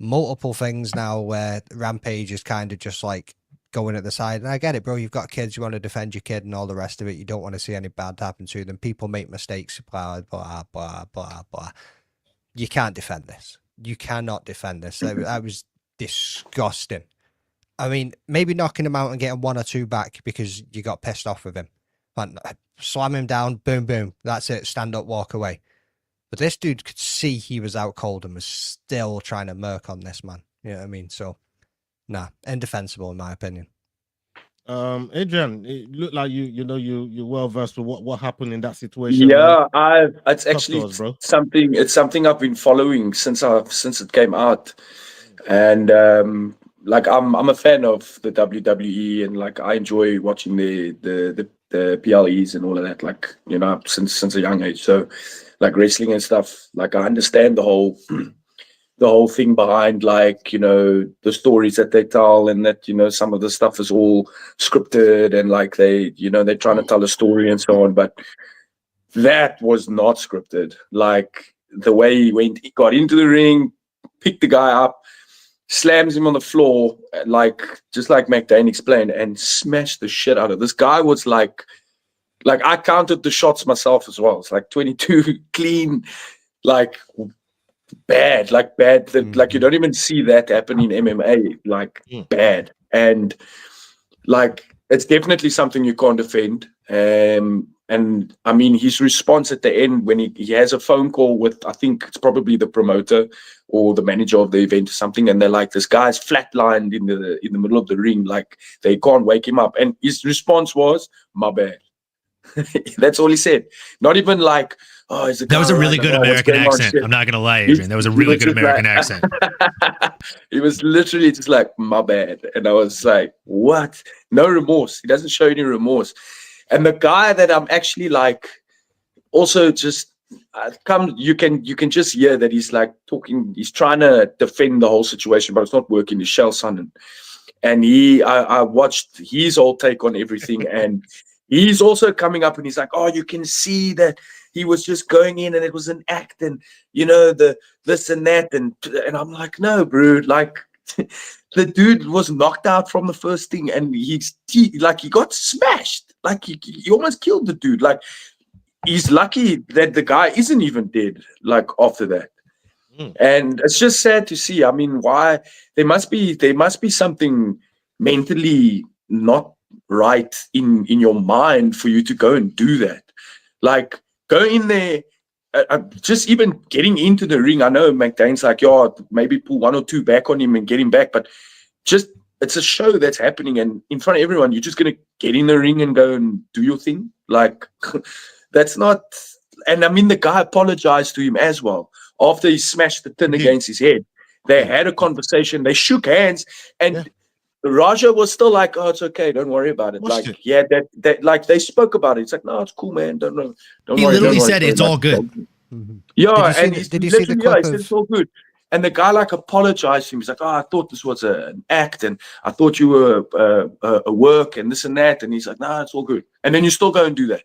multiple things now where Rampage is kind of just like going at the side. And I get it, bro. You've got kids. You want to defend your kid and all the rest of it. You don't want to see any bad happen to them. People make mistakes. Blah, blah, blah, blah, blah. You can't defend this. You cannot defend this. That was disgusting. I mean, maybe knocking him out and getting 1 or 2 back because you got pissed off with him. And slam him down, boom, boom. That's it. Stand up, walk away. But this dude could see he was out cold and was still trying to murk on this man. You know what I mean? So, nah, indefensible in my opinion. Adrian, it looked like you're well versed with what happened in that situation. Yeah, it's actually something. It's something I've been following since it came out, and like I'm a fan of the WWE, and like I enjoy watching the PLEs and all of that. Like since a young age. So like wrestling and stuff. Like I understand the whole thing behind like the stories that they tell, and that some of the stuff is all scripted, and like they're trying to tell a story and so on, but that was not scripted. Like the way he got into the ring, picked the guy up, slams him on the floor, like just like McDain explained, and smashed the shit out of this guy. Was like I counted the shots myself as well. It's like 22 clean, like bad, like you don't even see that happen in MMA, like bad. And like it's definitely something you can't defend. And I mean his response at the end when he has a phone call with, I think it's probably the promoter or the manager of the event or something, and they're like, this guy's flatlined in the middle of the ring, like they can't wake him up, and his response was, "My bad." That's all he said. Not even like, "Oh, is that was a really good American accent." I'm not gonna lie, Adrian. That was a really good American accent. He was literally just like, "My bad," and I was like, "What?" No remorse. He doesn't show any remorse. And the guy that I'm actually like, also just you can just hear that he's like talking. He's trying to defend the whole situation, but it's not working. He's Shell Sonnen, and I watched his whole take on everything, and he's also coming up and he's like, "Oh, you can see that he was just going in and it was an act, and the this and that," and I'm like, "No, bro, like the dude was knocked out from the first thing, and he got smashed, like he almost killed the dude. Like he's lucky that the guy isn't even dead, like after that." And it's just sad to see. I mean, why there must be something mentally not right in your mind for you to go and do that. Like go in there, just even getting into the ring. I know McDain's like, "Yeah, maybe pull 1 or 2 back on him and get him back," but just it's a show that's happening, and in front of everyone, you're just gonna get in the ring and go and do your thing. Like that's not. And I mean, the guy apologized to him as well after he smashed the tin against his head. They had a conversation. They shook hands, and Raja was still like, "Oh, it's okay. Don't worry about it." Like, yeah, that like they spoke about it. It's like, "No, it's cool, man. Don't worry." He literally said it's all good. Yeah, and he said it's all good. And the guy like apologized to him. He's like, "Oh, I thought this was an act, and I thought you were a work and this and that." And he's like, "Nah, it's all good." And then you still go and do that.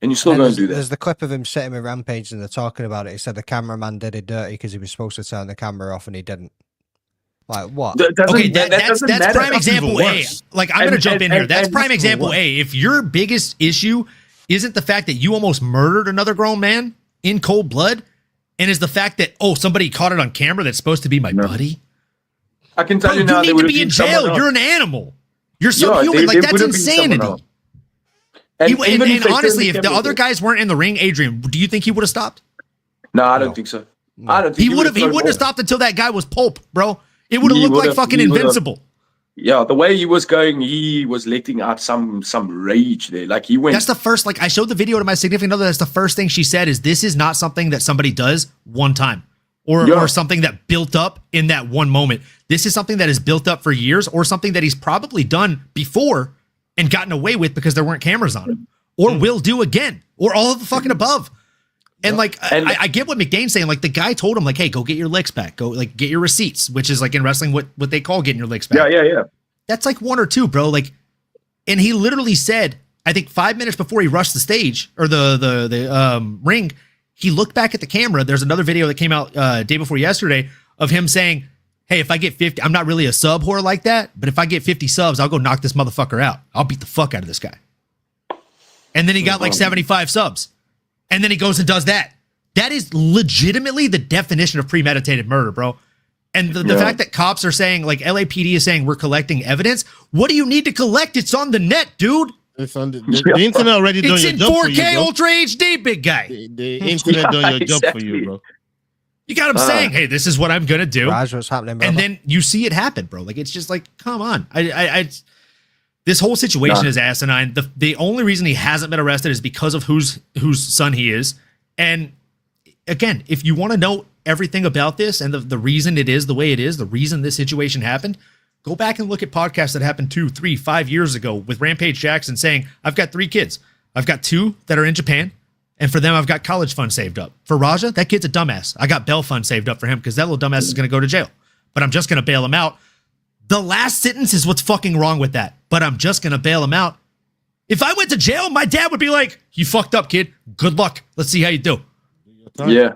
And you still go and do that. There's the clip of him sitting with Rampage and they're talking about it. He said the cameraman did it dirty because he was supposed to turn the camera off and he didn't. Like what? Okay, that's prime example A. Like I'm gonna jump in here. That's prime example A. If your biggest issue isn't the fact that you almost murdered another grown man in cold blood, and is the fact that somebody caught it on camera that's supposed to be my buddy, I can tell you now, you need to be in jail. You're an animal. You're subhuman. Like that's insanity. And honestly, if the other guys weren't in the ring, Adrian, do you think he would have stopped? No, I don't think so. I don't think he would have. He wouldn't have stopped until that guy was pulp, bro. It would have looked like fucking Invincible. Yeah, the way he was going, he was letting out some rage there. Like he went. That's the first. Like I showed the video to my significant other. That's the first thing she said is, "This is not something that somebody does one time, or something that built up in that one moment. This is something that is built up for years, or something that he's probably done before and gotten away with because there weren't cameras on him, or will do again, or all of the fucking above." And like, I get what McDain's saying. Like, the guy told him, like, hey, go get your licks back. Go, like, get your receipts, which is, like, in wrestling, what they call getting your licks back. Yeah. That's like 1 or 2, bro. Like, and he literally said, I think 5 minutes before he rushed the stage or the ring, he looked back at the camera. There's another video that came out day before yesterday of him saying, hey, if I get 50, I'm not really a sub whore like that, but if I get 50 subs, I'll go knock this motherfucker out. I'll beat the fuck out of this guy. And then he got like 75 subs. And then he goes and does that. That is legitimately the definition of premeditated murder, bro. And the fact that cops are saying, like, LAPD is saying we're collecting evidence. What do you need to collect? It's on the net, dude. It's on the internet already done your job for you, It's in 4K Ultra HD, big guy. The internet done your job for you, bro. You got him saying, hey, this is what I'm going to do. Raj, what's happening, brother? And then you see it happen, bro. Like, it's just like, come on. This whole situation is asinine. The only reason he hasn't been arrested is because of whose son he is. And again, if you want to know everything about this and the reason it is the way it is, the reason this situation happened, go back and look at podcasts that happened 2, 3, 5 years ago with Rampage Jackson saying, I've got 3 kids. I've got 2 that are in Japan. And for them, I've got college funds saved up. For Raja, that kid's a dumbass. I got bail funds saved up for him because that little dumbass is going to go to jail. But I'm just going to bail him out. The last sentence is what's fucking wrong with that. But I'm just going to bail him out. If I went to jail, my dad would be like, you fucked up, kid. Good luck. Let's see how you do. Yeah.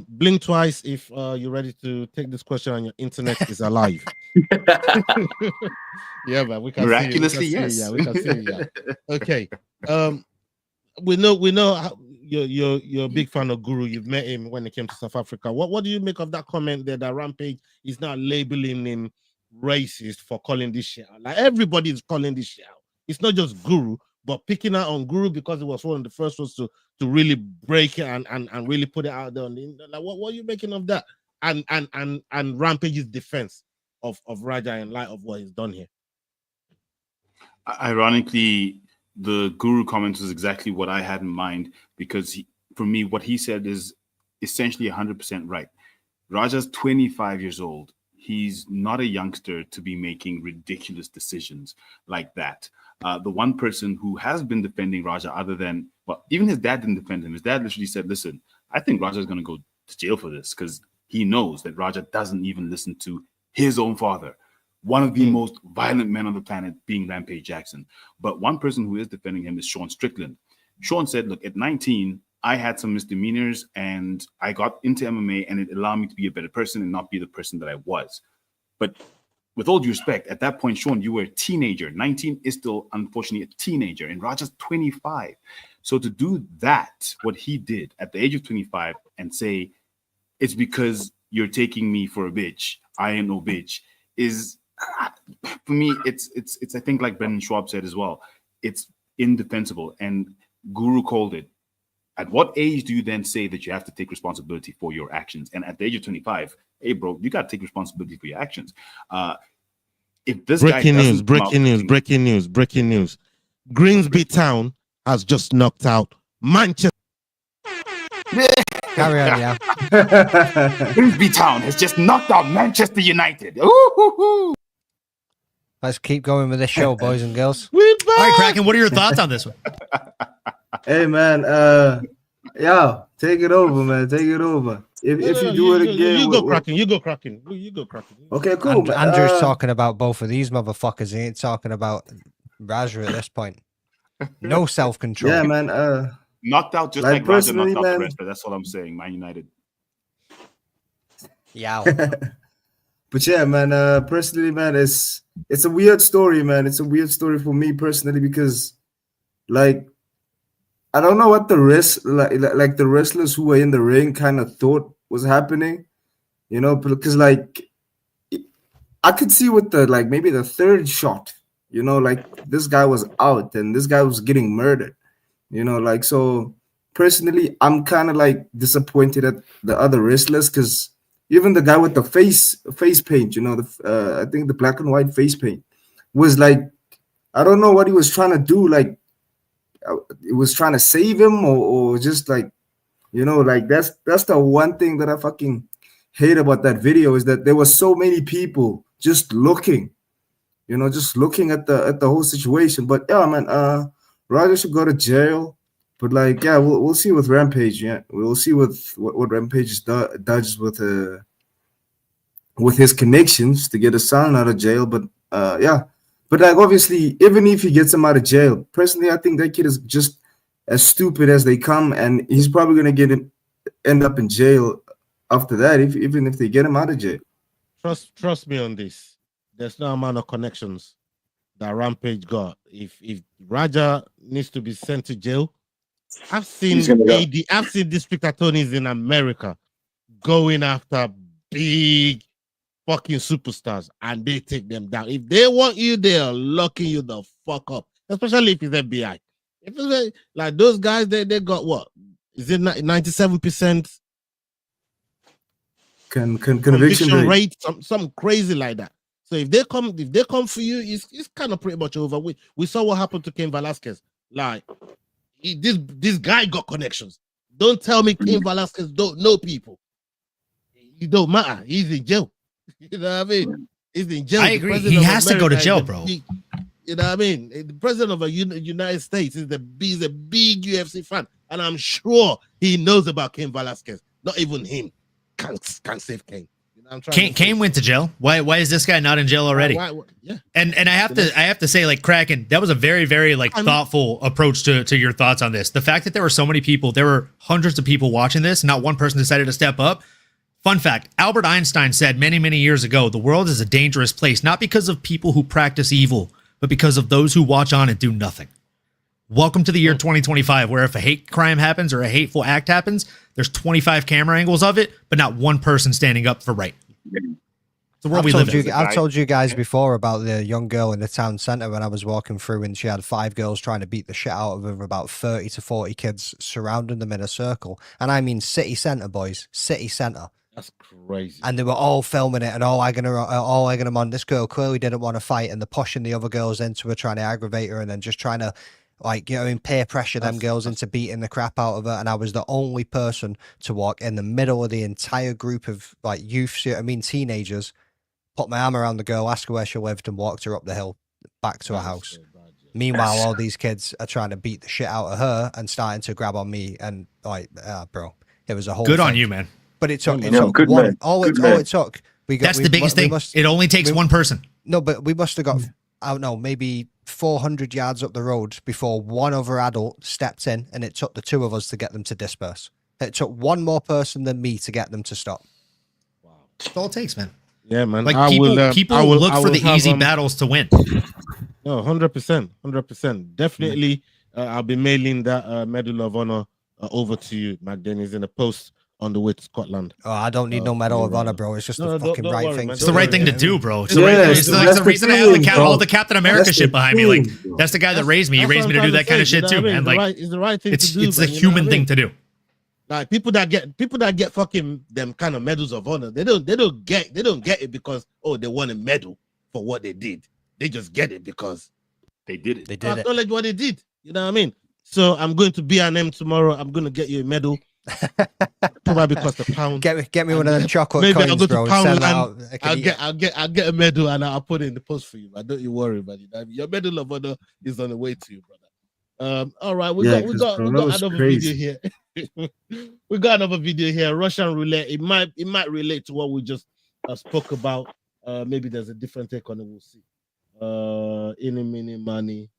Blink twice if you're ready to take this question and your internet is alive. Yeah, man. We can miraculously, see you. yes. Yeah, we can see you. Yeah. Okay. We know how you're a big fan of Guru. You've met him when he came to South Africa. What do you make of that comment there that Rampage is now labeling him racist for calling this shit out? Like, everybody is calling this shit out. It's not just Guru, but picking out on Guru because it was one of the first ones to really break it and really put it out there on the internet. Like, what are you making of that? And Rampage's defense of Raja in light of what he's done here. Ironically, the Guru comment was exactly what I had in mind, because for me, what he said is essentially 100% right. Raja's 25 years old. He's not a youngster to be making ridiculous decisions like that. The one person who has been defending Raja, other than, well, even his dad didn't defend him. His dad literally said, listen, I think Raja is going to go to jail for this, because he knows that Raja doesn't even listen to his own father, one of the most violent men on the planet, being Rampage Jackson. But one person who is defending him is Sean Strickland. Sean said, look, at 19, I had some misdemeanors and I got into MMA, and it allowed me to be a better person and not be the person that I was. But with all due respect, at that point, Sean, you were a teenager. 19 is still, unfortunately, a teenager, and Raja's 25. So to do that, what he did at the age of 25, and say, it's because you're taking me for a bitch, I ain't no bitch, is, for me, it's I think, like Brendan Schwab said as well, it's indefensible. And Guru called it. At what age do you then say that you have to take responsibility for your actions? And at the age of 25, hey, bro, you got to take responsibility for your actions. If this breaking news. Grimsby Town has just knocked out Manchester. Carry on, yeah. Grimsby Town has just knocked out Manchester United. Ooh-hoo-hoo. Let's keep going with this show, boys and girls. All right, Kraken, what are your thoughts on this one? Hey, man. Take it over, man. Take it over. If you do it again, you go Kraken. Okay, cool. Andrew's talking about both of these motherfuckers. He ain't talking about Raja at this point. No self-control. Yeah, man. Knocked out just like Raja knocked out the rest. That's all I'm saying. Man United. Yeah. But yeah, man. Personally, man, it's a weird story, man. It's a weird story for me personally, because, like, I don't know what the rest, like the wrestlers who were in the ring kind of thought was happening, you know, because, like, I could see with the, like, maybe the third shot, you know, like, this guy was out and this guy was getting murdered, you know, like, so personally, I'm kind of, like, disappointed at the other wrestlers, because even the guy with the face paint, you know, I think the black and white face paint was, like, I don't know what he was trying to do, like, it was trying to save him or just, like, you know, like, that's the one thing that I fucking hate about that video, is that there were so many people just looking, you know, just looking at the whole situation. But yeah, man, Raja should go to jail. But like, yeah, we'll see with Rampage. Yeah, we'll see what Rampage does with his connections to get his son out of jail. But yeah, but like obviously, even if he gets him out of jail, personally, I think that kid is just as stupid as they come, and he's probably gonna end up in jail after that, even if they get him out of jail. Trust me on this. There's no amount of connections that Rampage got. If Raja needs to be sent to jail, I've seen district attorneys in America going after big fucking superstars, and they take them down. If they want you, they are locking you the fuck up. Especially if it's FBI. If it's like those guys, they got what? Is it 97% conviction rate? Something crazy like that. So if they come for you, it's kind of pretty much over. We saw what happened to Cain Velasquez. Like this guy got connections. Don't tell me Cain Velasquez don't know people. It don't matter. He's in jail. You know what I mean? He's in jail. I agree. He has to go to jail, bro. You know what I mean? The president of the United States is a big UFC fan, and I'm sure he knows about Cain Velasquez. Not even him can't save Cain. Cain went to jail. Why is this guy not in jail already? Yeah. And I have to say, like, Kraken, that was a very, very thoughtful approach to your thoughts on this. The fact that there were so many people, there were hundreds of people watching this, not one person decided to step up. Fun fact, Albert Einstein said many, many years ago, the world is a dangerous place, not because of people who practice evil, but because of those who watch on and do nothing. Welcome to the year 2025, where if a hate crime happens or a hateful act happens, there's 25 camera angles of it, but not one person standing up for right. It's the world we live in. I've told you guys before about the young girl in the town center when I was walking through, and she had 5 girls trying to beat the shit out of her, about 30 to 40 kids surrounding them in a circle. And I mean city center, boys. City center. That's crazy. And they were all filming it and all egging them on. This girl clearly didn't want to fight, and they're pushing the other girls into her, trying to aggravate her, and then just trying to, like, you know, peer pressure them girls into beating the crap out of her. And I was the only person to walk in the middle of the entire group of, like, youths, you know what I mean, teenagers, put my arm around the girl, ask her where she lived, and walked her up the hill back to her house. Meanwhile, all these kids are trying to beat the shit out of her and starting to grab on me, and like, bro, it was a whole good thing. on you, man. But it took one. All it took. That's the biggest thing. It only takes one person. No, but we must have got, I don't know, maybe 400 yards up the road before one other adult stepped in, and it took the 2 of us to get them to disperse. It took one more person than me to get them to stop. Wow, that's all it takes, man. Yeah, man. Like, people look for the easy battles to win. No, 100%. Definitely, I'll be mailing that Medal of Honor over to you. McDain is in a post on the way to Scotland. Oh, I don't need no Medal of Honor, bro. It's just the fucking right thing. It's the right thing to do, bro. It's the right thing. It's the reason I have all the Captain America shit behind me. Like, that's the guy that raised me. He raised me to do that kind of shit too, man. Like, it's the right thing to do. It's the human thing to do. Like, people that get fucking them kind of medals of honor, they don't get it because, oh, they won a medal for what they did. They just get it because they did it. They did it. Acknowledge what they did. You know what I mean? So I'm going to B&M tomorrow. I'm going to get you a medal. Probably cost £1. Get me one of them chocolate coins, I'll go bro. to Poundland. I'll get a medal and I'll put it in the post for you. But don't you worry about it. Your medal of honor is on the way to you, brother. All right, we got another video here. We got another video here. Russian roulette. It might relate to what we just spoke about. Maybe there's a different take on it. We'll see. MMANomaly.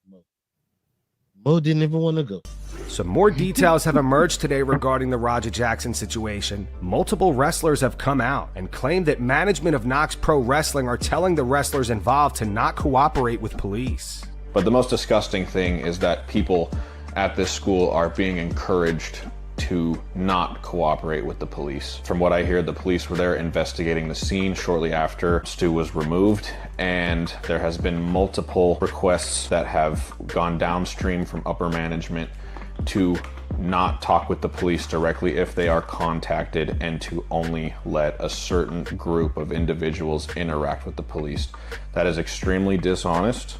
Mo didn't even want to go. Some more details have emerged today regarding the Raja Jackson situation. Multiple wrestlers have come out and claimed that management of Knox Pro Wrestling are telling the wrestlers involved to not cooperate with police. But the most disgusting thing is that people at this school are being encouraged to not cooperate with the police. From what I hear, the police were there investigating the scene shortly after Stu was removed, and there has been multiple requests that have gone downstream from upper management to not talk with the police directly if they are contacted, and to only let a certain group of individuals interact with the police. That is extremely dishonest.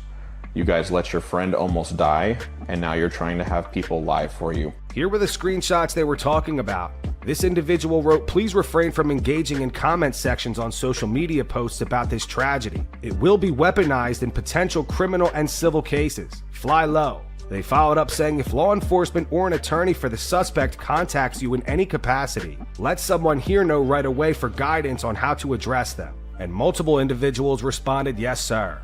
You guys let your friend almost die, and now you're trying to have people lie for you. Here were the screenshots they were talking about. This individual wrote, "Please refrain from engaging in comment sections on social media posts about this tragedy. It will be weaponized in potential criminal and civil cases. Fly low." They followed up saying if law enforcement or an attorney for the suspect contacts you in any capacity, let someone here know right away for guidance on how to address them. And multiple individuals responded, yes, sir.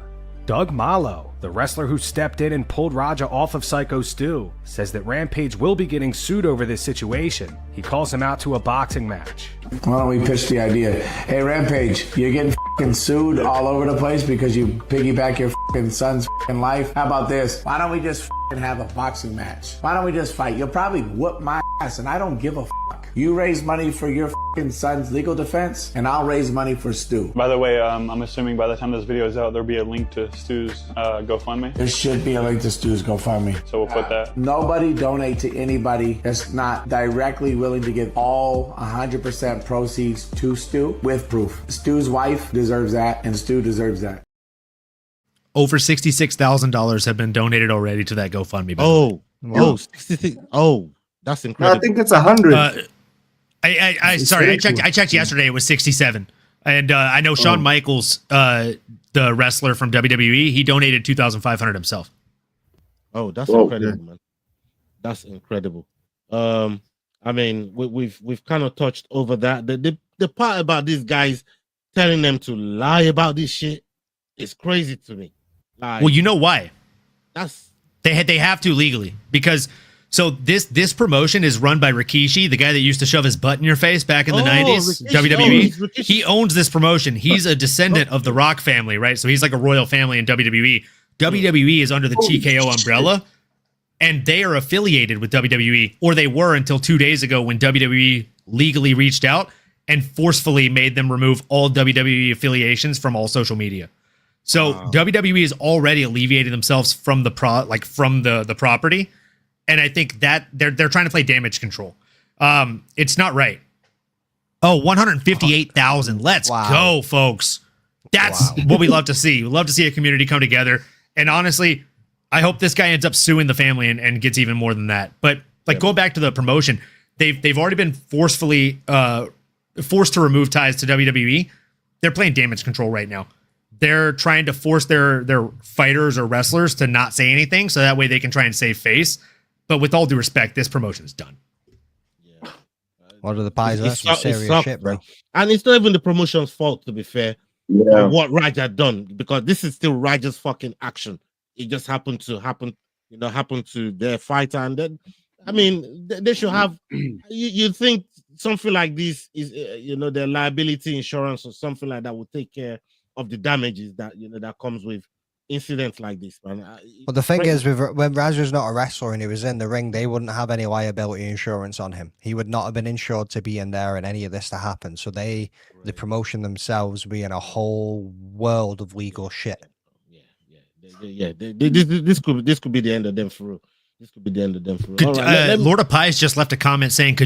Doug Malo, the wrestler who stepped in and pulled Raja off of Psycho Stu, says that Rampage will be getting sued over this situation. He calls him out to a boxing match. Why don't we pitch the idea? Hey, Rampage, you're getting f***ing sued all over the place because you piggyback your f***ing son's f***ing life? How about this? Why don't we just f***ing have a boxing match? Why don't we just fight? You'll probably whoop my ass, and I don't give a f***. You raise money for your f***ing son's legal defense, and I'll raise money for Stu. By the way, I'm assuming by the time this video is out, there'll be a link to Stu's GoFundMe. There should be a link to Stu's GoFundMe. So we'll put that. Nobody donate to anybody that's not directly willing to give all 100% proceeds to Stu with proof. Stu's wife deserves that, and Stu deserves that. Over $66,000 have been donated already to that GoFundMe. Oh, 66. Oh, that's incredible. I think it's 100. Sorry, I checked yesterday. It was 67, and I know Shawn Michaels, the wrestler from WWE, he donated 2,500 himself. Oh, that's incredible, man. That's incredible. I mean, we've kind of touched over that. The part about these guys telling them to lie about this shit is crazy to me. Like, well, you know why? They have to legally, because. So this promotion is run by Rikishi, the guy that used to shove his butt in your face back in the 90s, WWE. He owns this promotion. He's a descendant of the Rock family, right? So he's like a royal family in WWE. WWE is under the TKO umbrella, and they are affiliated with WWE, or they were until 2 days ago when WWE legally reached out and forcefully made them remove all WWE affiliations from all social media. So WWE is already alleviating themselves from the property. And I think that they're trying to play damage control. It's not right. Oh, 158,000. Let's go, folks. That's what we love to see. We love to see a community come together. And honestly, I hope this guy ends up suing the family and gets even more than that. But going back to the promotion, they've already been forced to remove ties to WWE. They're playing damage control right now. They're trying to force their fighters or wrestlers to not say anything, so that way they can try and save face. But with all due respect, this promotion is done. Yeah. What are the pies? That's some serious shit, bro. And it's not even the promotion's fault, to be fair. Yeah. What Raja done, because this is still Raja's fucking action. It just happened to their fighter, and then, I mean, they should have. You think something like this is, their liability insurance or something like that will take care of the damages that that comes with incidents like this, man. Well, the thing is, when Raja's not a wrestler and he was in the ring, they wouldn't have any liability insurance on him. He would not have been insured to be in there and any of this to happen. So the promotion themselves, be in a whole world of legal shit. This could be the end of them for real. This could be the end of them for real. All right, Lord of Pies just left a comment saying,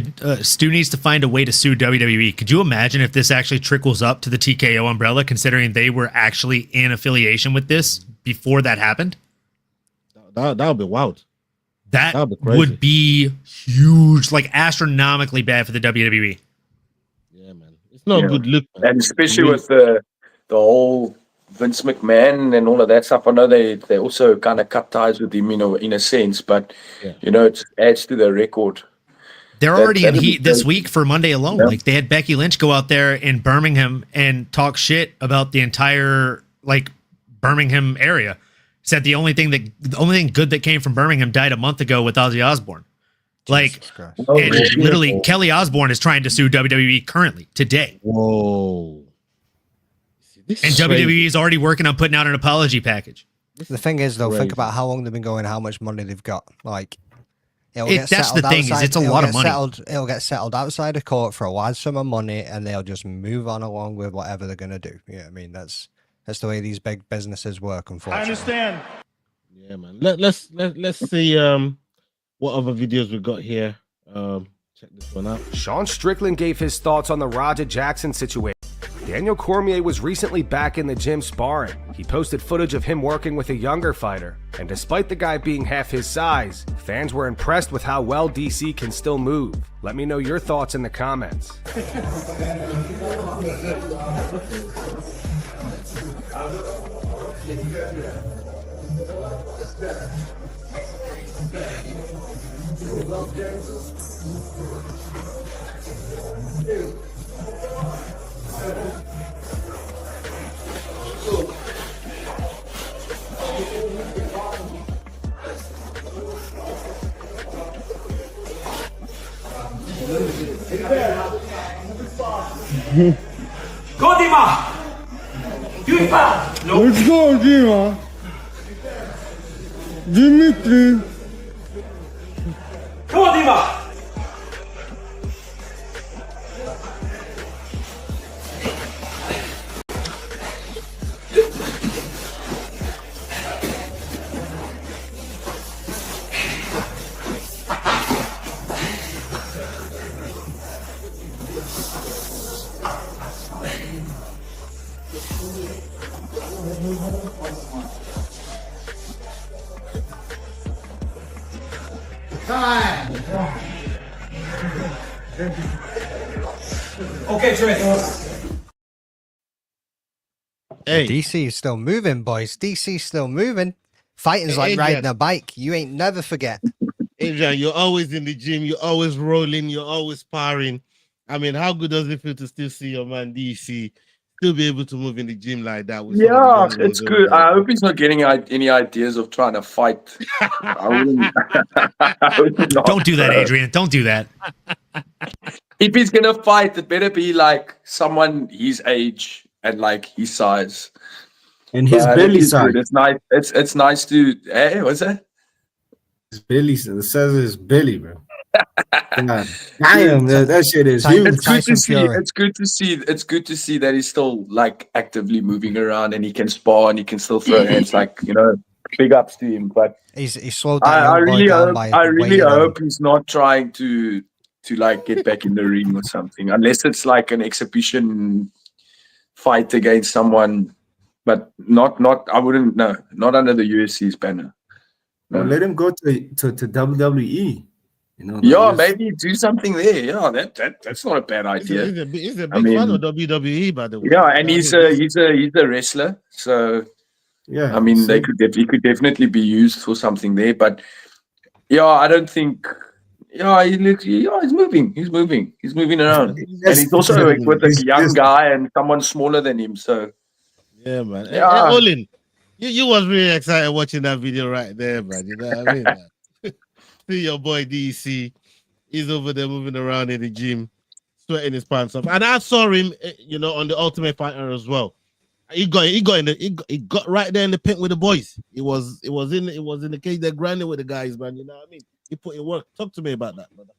Stu needs to find a way to sue WWE. Could you imagine if this actually trickles up to the TKO umbrella, considering they were actually in affiliation with this before that happened? That would be wild. That would be huge, like astronomically bad for the WWE. Yeah, man. It's not a good look, man. And especially with the whole Vince McMahon and all of that stuff. I know they also kind of cut ties with him, in a sense, but it adds to their record. They're already in heat this week for Monday alone. Yeah. Like, they had Becky Lynch go out there in Birmingham and talk shit about the entire Birmingham area. Said the only thing good that came from Birmingham died a month ago with Ozzy Osbourne. Literally, Kelly Osbourne is trying to sue WWE currently today. Whoa. And WWE is already working on putting out an apology package. The thing is, though, think about how long they've been going, how much money they've got. That's the thing, is it's a lot of money. It'll get settled outside of court for a wide sum of money, and they'll just move on along with whatever they're going to do. Yeah, I mean, that's the way these big businesses work, unfortunately. I understand. Yeah, man. Let's see what other videos we got here. Check this one out. Sean Strickland gave his thoughts on the Raja Jackson situation. Daniel Cormier was recently back in the gym sparring. He posted footage of him working with a younger fighter, and despite the guy being half his size, fans were impressed with how well DC can still move. Let me know your thoughts in the comments. Go, Dima! You fast! Let's go, Dima. Dimitri. Come on, Dima! Okay, Trey. Hey. DC is still moving, boys. DC's still moving. Fighting's like Adrian. riding a bike. You ain't never forget. Adrian, you're always in the gym. You're always rolling. You're always sparring. I mean, how good does it feel to still see your man DC still be able to move in the gym like that? With Yeah, it's good. I hope he's not getting any ideas of trying to fight. I wouldn't, I would not. Don't do that, Adrian. Don't do that. If he's gonna fight, it better be like someone his age and like his size. And his belly size. It's nice. It's nice to. Hey, what's that? His belly. It says his belly, bro. God, damn, that shit is huge. It's good to see. It's good to see. It's good to see that he's still like actively moving around and he can spar and he can still throw hands. Like, you know, big ups to him. But he's slowed down. I really hope he's not trying to like get back in the ring or something, unless it's like an exhibition fight against someone. But not. I wouldn't. No, not under the UFC's banner. No. Let him go to WWE. You know, yeah, maybe do something there. Yeah, that's not a bad idea. He's a big fan of WWE, by the way. Yeah, and he's a wrestler, so yeah. I mean, he could definitely be used for something there. But yeah, I don't think. Yeah, he's moving. He's moving around, and he's also with a young guy and someone smaller than him. So yeah, man. Yeah. Hey, Olin, you was really excited watching that video right there, man. You know what I mean? See your boy DC, he's over there moving around in the gym, sweating his pants off. And I saw him, you know, on the Ultimate Fighter as well. He got right there in the pit with the boys. It was in the cage there grinding with the guys, man. You know what I mean? He put in work. Talk to me about that, brother.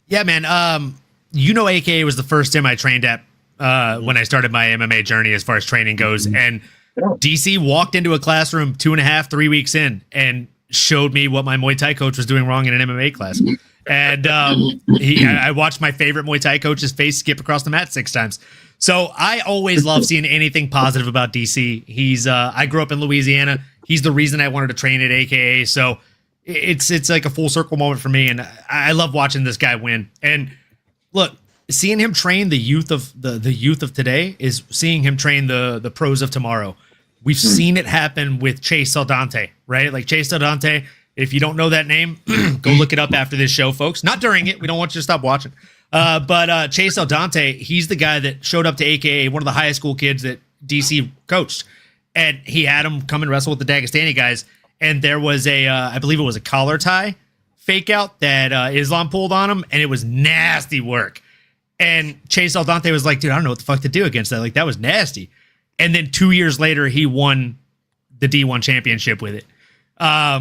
Yeah, man. You know, AKA was the first gym I trained at when I started my MMA journey as far as training goes. And DC walked into a classroom 2.5, 3 weeks in and showed me what my Muay Thai coach was doing wrong in an MMA class. And I watched my favorite Muay Thai coach's face skip across the mat 6 times. So I always love seeing anything positive about DC. He's I grew up in Louisiana. He's the reason I wanted to train at AKA. So it's like a full circle moment for me. And I love watching this guy win. And look, seeing him train the youth of the youth of today is seeing him train the pros of tomorrow. We've seen it happen with Chase Saldante, right? Like Chase Saldante, if you don't know that name, go look it up after this show, folks. Not during it. We don't want you to stop watching. But Chase Saldante, he's the guy that showed up to AKA, one of the high school kids that DC coached. And he had him come and wrestle with the Dagestani guys. And there was I believe it was a collar tie fake out that Islam pulled on him. And it was nasty work. And Chase Saldante was like, dude, I don't know what the fuck to do against that. Like, that was nasty. And then 2 years later, he won the D1 championship with it.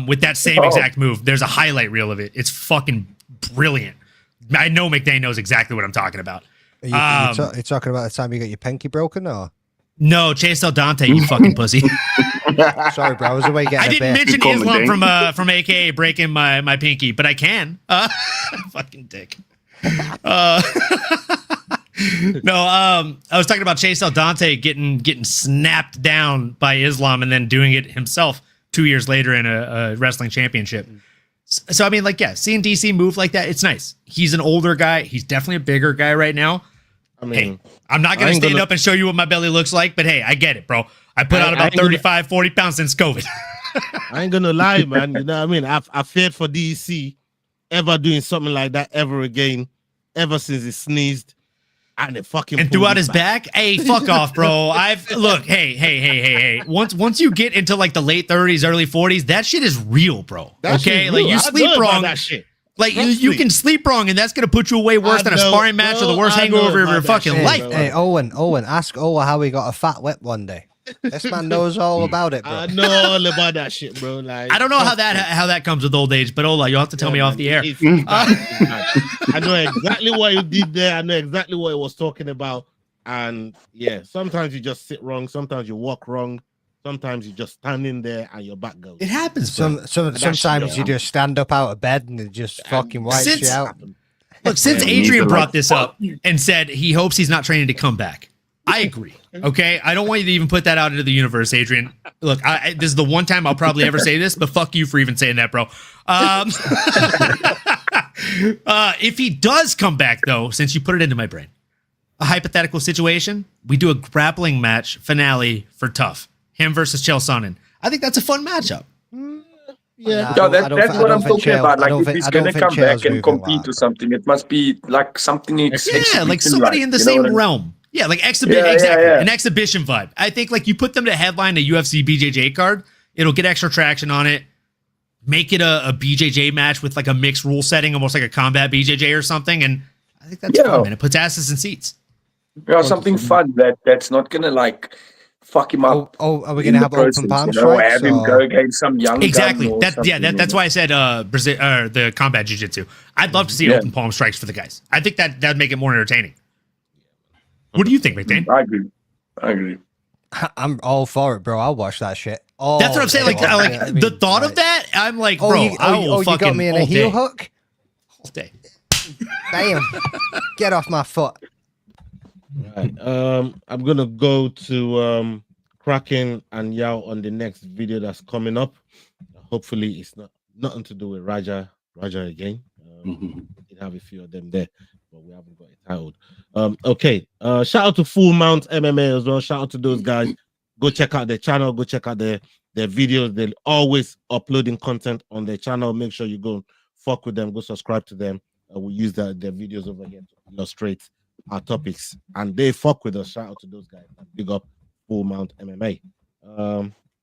With that same exact move. There's a highlight reel of it. It's fucking brilliant. I know McDain knows exactly what I'm talking about. Are you talking about the time you got your pinky broken, or? No, Chase Saldante, you fucking pussy. Sorry, bro. I was away getting I didn't mention Islam from AKA breaking my pinky, but I can. Fucking dick. No, I was talking about Chase Saldante getting snapped down by Islam and then doing it himself 2 years later in a wrestling championship. So, I mean, like, yeah, seeing DC move like that, it's nice. He's an older guy. He's definitely a bigger guy right now. I mean, hey, I'm not going to stand up and show you what my belly looks like, but hey, I get it, bro. I put on about 35, 40 pounds since COVID. I ain't gonna lie, man. You know what I mean? I feared for DEC ever doing something like that ever again, ever since he sneezed and it fucking and threw out his back. Hey, fuck off, bro. Hey. Once you get into like the late 30s, early 40s, that shit is real, bro. Okay, like you sleep wrong. That shit. Like you can sleep wrong, and that's gonna put you away worse than a sparring match or the worst hangover of your fucking life. Hey, Owen, ask Owen how he got a fat lip one day. This man knows all about it, bro. I know all about that shit, bro. Like, I don't know how that comes with old age, but Ola, you'll have to tell me off the air. It's bad. I know exactly what you did there. I know exactly what he was talking about. And yeah, sometimes you just sit wrong. Sometimes you walk wrong. Sometimes you just stand in there and your back goes. It happens. Sometimes you just stand up out of bed and it just fucking wipes you out. Look, since Adrian brought this up and said he hopes he's not training to come back, I agree. Okay, I don't want you to even put that out into the universe, Adrian. Look, this is the one time I'll probably ever say this, but fuck you for even saying that, bro. If he does come back, though, since you put it into my brain, a hypothetical situation, we do a grappling match finale for Tough. Him versus Chael Sonnen. I think that's a fun matchup. Yeah, that's what I'm talking about. Like, if he's gonna come back and compete or something, it must be like something. Yeah, like somebody in the same realm. Yeah, like exhibition, exactly. An exhibition vibe. I think like you put them to headline a UFC BJJ card, it'll get extra traction on it. Make it a BJJ match with like a mixed rule setting, almost like a combat BJJ or something, and I think that's fun, man. It puts asses in seats. Yeah, something fun that's not gonna like fuck him up. Are we gonna have open palm strikes? Have him go against some young exactly. Gun That's why I said Brazil the combat jiu-jitsu. I'd love to see open palm strikes for the guys. I think that'd make it more entertaining. What do you think, McDain? I agree. I'm all for it, bro. I'll watch that shit. That's what I'm saying. Like the thought of that, I'm like, bro, you got me in a heel hook? All day. Damn. Get off my foot. Right. I'm gonna go to Kraken and Yao on the next video that's coming up. Hopefully, it's nothing to do with Raja again. We did have a few of them there, but we haven't got it titled. Okay. Shout out to Full Mount MMA as well. Shout out to those guys. Go check out their channel. Go check out their videos. They're always uploading content on their channel. Make sure you go fuck with them. Go subscribe to them. We use their videos over here to illustrate our topics, and they fuck with us. Shout out to those guys. Big up Full Mount MMA.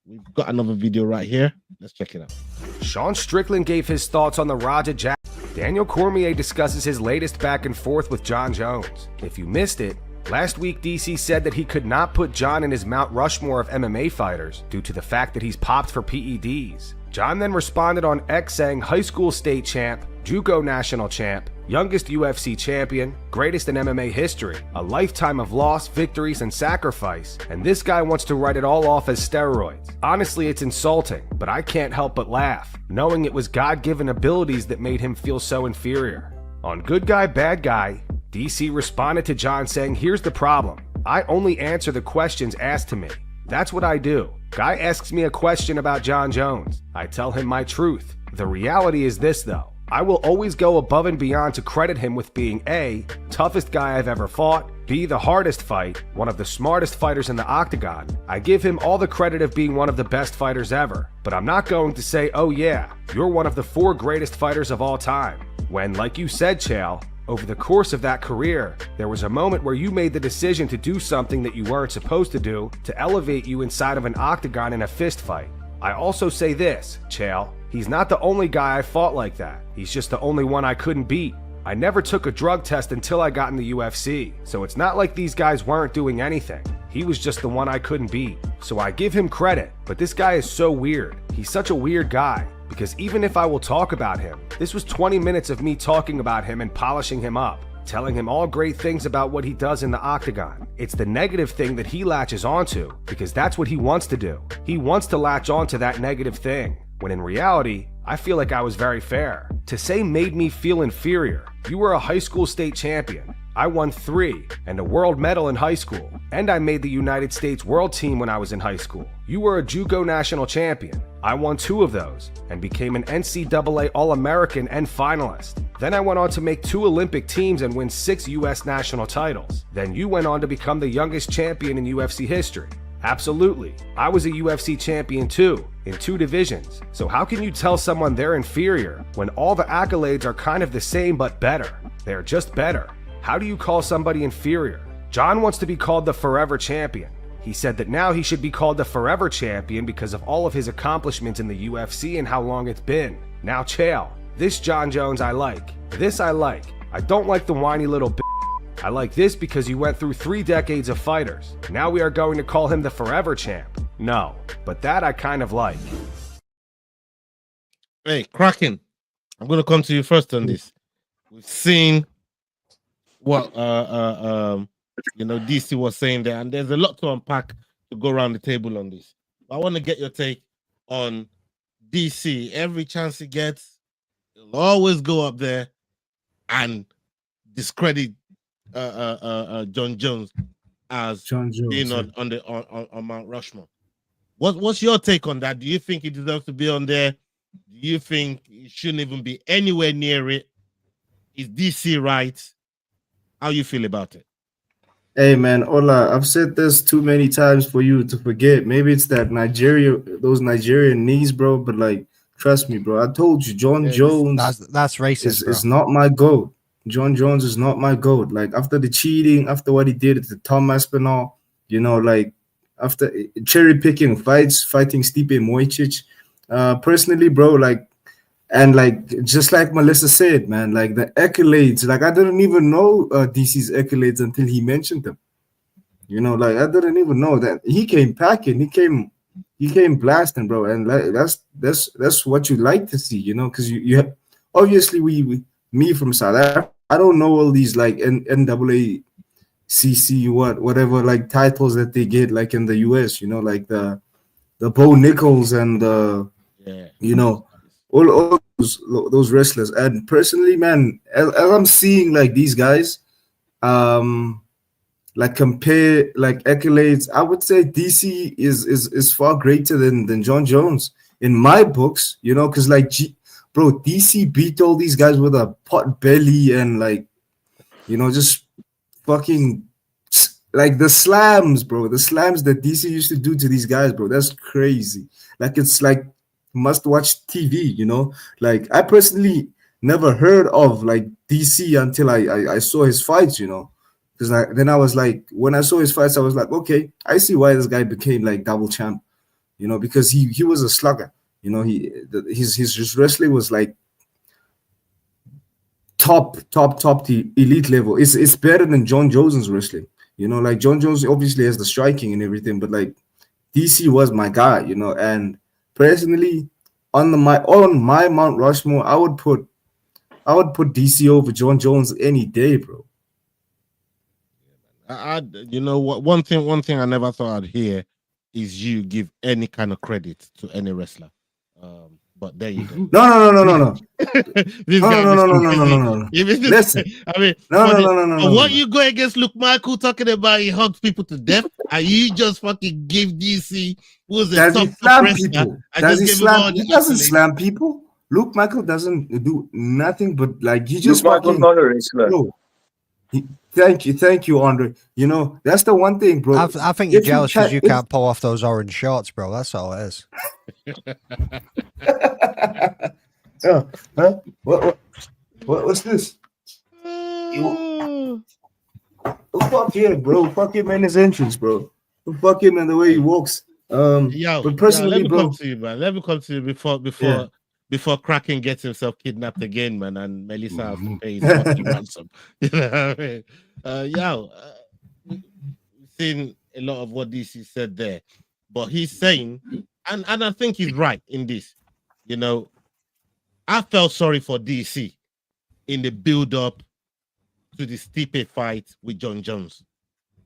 We've got another video right here. Let's check it out. Sean Strickland gave his thoughts on the Raja Jackson. Daniel Cormier discusses his latest back and forth with John Jones. If you missed it, last week DC said that he could not put John in his Mount Rushmore of MMA fighters due to the fact that he's popped for PEDs. John then responded on X saying high school state champ, JUCO national champ, youngest UFC champion, greatest in MMA history, a lifetime of loss, victories, and sacrifice, and this guy wants to write it all off as steroids. Honestly, it's insulting, but I can't help but laugh, knowing it was God-given abilities that made him feel so inferior. On Good Guy, Bad Guy, DC responded to John saying, here's the problem. I only answer the questions asked to me. That's what I do. Guy asks me a question about John Jones. I tell him my truth. The reality is this though. I will always go above and beyond to credit him with being A, toughest guy I've ever fought, B, the hardest fight, one of the smartest fighters in the octagon. I give him all the credit of being one of the best fighters ever, but I'm not going to say, oh yeah, you're one of the 4 greatest fighters of all time. When, like you said, Chael, over the course of that career, there was a moment where you made the decision to do something that you weren't supposed to do to elevate you inside of an octagon in a fist fight. I also say this, Chael, he's not the only guy I fought like that. He's just the only one I couldn't beat. I never took a drug test until I got in the UFC, so it's not like these guys weren't doing anything. He was just the one I couldn't beat. So I give him credit, but this guy is so weird. He's such a weird guy, because even if I will talk about him, this was 20 minutes of me talking about him and polishing him up, telling him all great things about what he does in the octagon. It's the negative thing that he latches onto, because that's what he wants to do. He wants to latch onto that negative thing, when in reality, I feel like I was very fair. To say made me feel inferior. You were a high school state champion. I won 3 and a world medal in high school, and I made the United States world team when I was in high school. You were a JUCO national champion. I won 2 of those and became an NCAA All-American and finalist. Then I went on to make 2 Olympic teams and win 6 US national titles. Then you went on to become the youngest champion in UFC history. Absolutely. I was a UFC champion too, in 2 divisions. So how can you tell someone they're inferior when all the accolades are kind of the same but better? They're just better. How do you call somebody inferior? John wants to be called the forever champion. He said that now he should be called the forever champion because of all of his accomplishments in the UFC and how long it's been. Now Chael, this John Jones I like. This I like. I don't like the whiny little b****. I like this because you went through 3 decades of fighters. Now we are going to call him the forever champ. No, but that I kind of like. Hey, Kraken, I'm going to come to you first on this. We've seen what DC was saying there, and there's a lot to unpack to go around the table on this. I want to get your take on DC. Every chance he gets, he'll always go up there and discredit John Jones as being on Mount Rushmore. What's your take on that? Do you think he deserves to be on there? Do you think he shouldn't even be anywhere near it? Is DC right? How you feel about it? Hey man, Ola, I've said this too many times for you to forget. Maybe it's that those Nigerian knees, bro. But like, trust me, bro. I told you, John Jones. That's racist. Is not my GOAT. John Jones is not my GOAT. Like after the cheating, after what he did to Tom Aspinall, like after cherry picking fights, fighting Stipe Miocic. Personally, bro, just like Melissa said, man, like the accolades, like I didn't even know DC's accolades until he mentioned them. Like I didn't even know that he came packing, he came blasting, bro, and like that's what you like to see, because you have, obviously me from South Africa, I don't know all these like NAACC whatever like titles that they get like in the US, like the Bo Nichols and all those wrestlers. And personally, man, as I'm seeing like these guys, like compare like accolades, I would say DC is far greater than John Jones in my books, because like bro, DC beat all these guys with a pot belly and like, just fucking like the slams, bro. The slams that DC used to do to these guys, bro. That's crazy. Like it's like must-watch TV, Like I personally never heard of like DC until I saw his fights, Because then I was like, when I saw his fights, I was like, okay, I see why this guy became like double champ, because he was a slugger. His wrestling was like top the elite level. It's better than John Jones' wrestling. Like John Jones obviously has the striking and everything, but like DC was my guy, and personally on my Mount Rushmore, I would put DC over John Jones any day, bro. One thing I never thought I'd hear is you give any kind of credit to any wrestler. But there you go. No. No. Listen. I mean, no. What you go against Luke Michael talking about he hugs people to death, and you just fucking give DC who's a top wrestler. He doesn't slam people. Luke Michael doesn't do nothing but like he just Luke Michael's not a wrestler. Bro, Thank you, Andre. That's the one thing, bro. I think you're jealous because you can't pull off those orange shorts, bro. That's all it is. What's this? Fuck yeah, bro. Fuck him and his entrance, bro. Fuck him and the way he walks. But personally, let me come to you before Kraken gets himself kidnapped again, man, and Melissa has to pay his fucking ransom. You know what I mean? We've seen a lot of what DC said there, but he's saying, and I think he's right in this. I felt sorry for DC in the build-up to the Stipe fight with John Jones,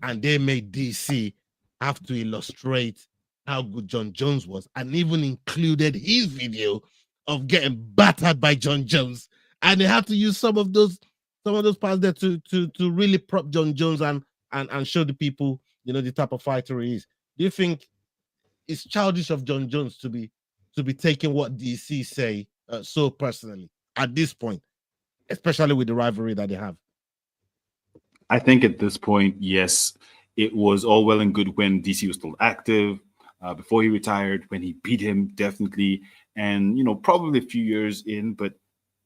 and they made DC have to illustrate how good John Jones was, and even included his video of getting battered by John Jones, and they have to use some of those parts there to really prop John Jones and show the people the type of fighter he is. Do you think it's childish of John Jones to be taking what DC say so personally at this point, especially with the rivalry that they have? I think at this point, yes, it was all well and good when DC was still active, before he retired, when he beat him, definitely. And, you know, probably a few years in, but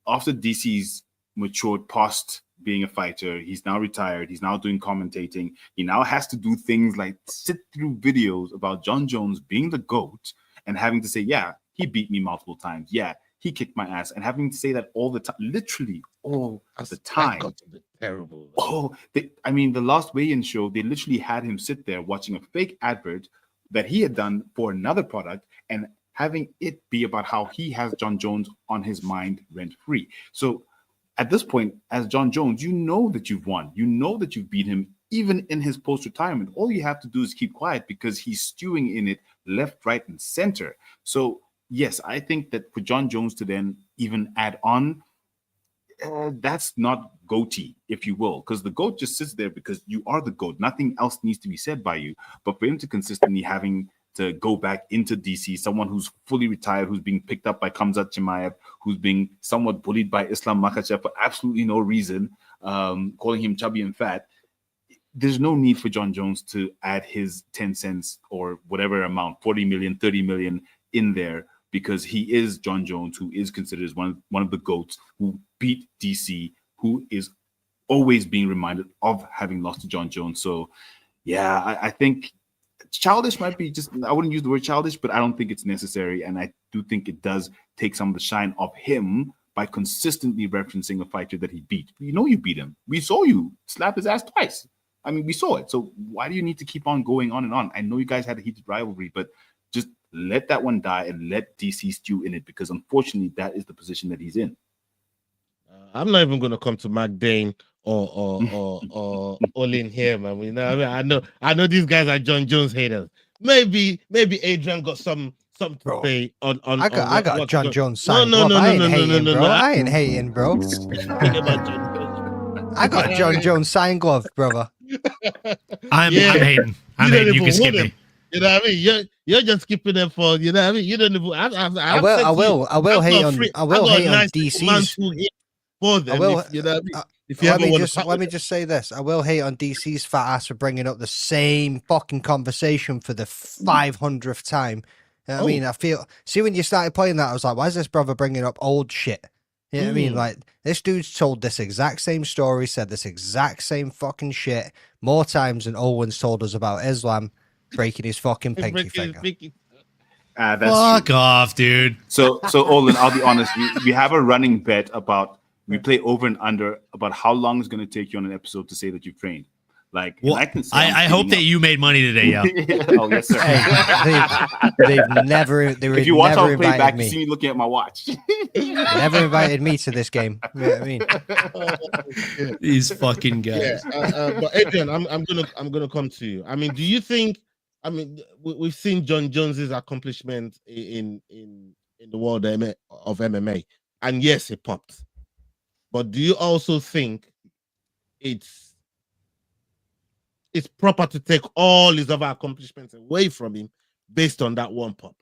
after DC's matured past being a fighter, he's now retired. He's now doing commentating. He now has to do things like sit through videos about John Jones being the GOAT and having to say, yeah, he beat me multiple times. Yeah, he kicked my ass. And having to say that all the time, literally all the time. Got a bit terrible. Oh, I mean, the last weigh-in show, they literally had him sit there watching a fake advert that he had done for another product and having it be about how he has John Jones on his mind rent-free. So at this point, as John Jones, you know that you've won. You know that you've beat him, even in his post-retirement. All you have to do is keep quiet because he's stewing in it left, right, and center. So yes, I think that for John Jones to then even add on, that's not goatee, if you will, because the GOAT just sits there because you are the GOAT. Nothing else needs to be said by you. But for him to consistently having to go back into DC, someone who's fully retired, who's being picked up by Khamzat Chimaev, who's being somewhat bullied by Islam Makhachev for absolutely no reason, calling him chubby and fat, there's no need for John Jones to add his 10 cents or whatever amount, 40 million, 30 million in there, because he is John Jones, who is considered as one of the GOATs, who beat DC, who is always being reminded of having lost to John Jones. So, yeah, I think childish might be just, I wouldn't use the word childish, but I don't think it's necessary. And I do think it does take some of the shine off him by consistently referencing a fighter that he beat. You know you beat him. We saw you slap his ass twice. I mean, we saw it. So why do you need to keep on going on and on? I know you guys had a heated rivalry, but just let that one die and let DC stew in it, because unfortunately that is the position that he's in. I'm not even going to come to McDain or Olin here, man. You know, I mean, I know these guys are John Jones haters. Maybe Adrian got something to say on. I got John Jones signed. No, I ain't hating, bro. I got John Jones signed glove, brother. I'm hating. I'm hating. You can skip me. You know what I mean? You're just skipping them for, you know what I mean? You don't even. I will hate on DC's. For them, you know what I mean? Let me just say this. I will hate on DC's fat ass for bringing up the same fucking conversation for the 500th time. You know what I mean? I feel, see, when you started playing that, I was like, why is this brother bringing up old shit? You know what I mean? Like, this dude's told this exact same story, said this exact same fucking shit more times than Owen's told us about Islam breaking his fucking pinky finger. Fuck off, dude. So Olin, I'll be honest. We have a running bet about, we play over and under about how long it's going to take you on an episode to say that you've trained. Like, well, I hope that you made money today, yeah. Oh, yes, sir. They've never. If you watch our playback, you see me looking at my watch. They never invited me to this game. You know what I mean? These fucking guys. Yeah, but Adrian, I'm gonna come to you. I mean, do you think? I mean, we've seen John Jones's accomplishment in the world of MMA, and yes, it popped. But do you also think it's proper to take all his other accomplishments away from him based on that one pop?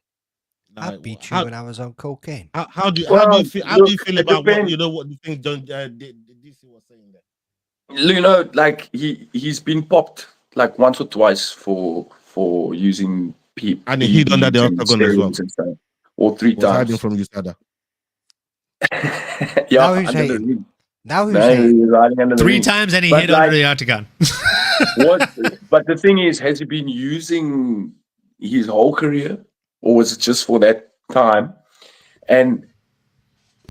Like, I beat you when I was on cocaine. How do you feel about what the thing John DC was saying there? You know, like he's been popped like once or twice for using people, and he hid under the octagon as well, or 3 times. Hiding from USADA. Yeah, now who's hating? Now who's hating? 3 times and he hit under the octagon. But the thing is, has he been using his whole career, or was it just for that time? And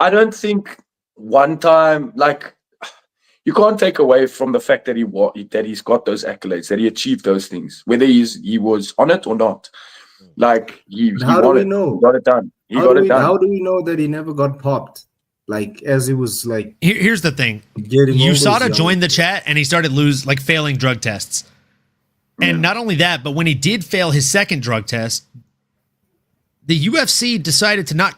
I don't think one time, like, you can't take away from the fact that he's got those accolades, that he achieved those things, whether he was on it or not. Like, he how do we know? He got it done. How do we know that he never got popped? Like, as he was like, here's the thing: USADA joined the chat and he started failing drug tests. And not only that, but when he did fail his second drug test, the UFC decided to not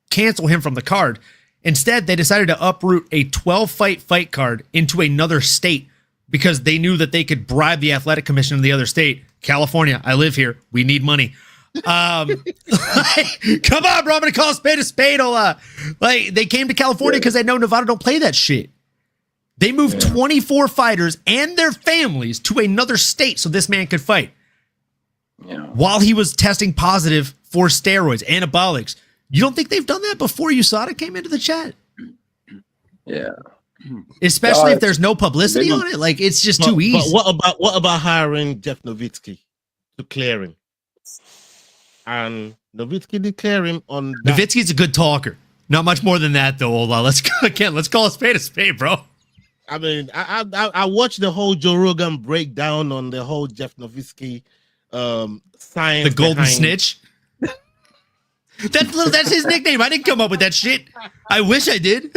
cancel him from the card. Instead, they decided to uproot a 12-fight fight card into another state because they knew that they could bribe the athletic commission of the other state. California, I live here. We need money. Come on, bro. I'm gonna call a spade a spade. They came to California because they know Nevada don't play that shit. They moved 24 fighters and their families to another state so this man could fight. Yeah. While he was testing positive for steroids, anabolics. You don't think they've done that before USADA came into the chat? Yeah. Especially if there's no publicity on it. Like, it's just too easy. But what about hiring Jeff Nowitzki to clear him? And Nowitzki did clear him on that. Nowitzki's a good talker. Not much more than that, though, Ola. Let's call a spade, bro. I mean, I watched the whole Joe Rogan breakdown on the whole Jeff Nowitzki science. The golden snitch? That's his nickname. I didn't come up with that shit. I wish I did.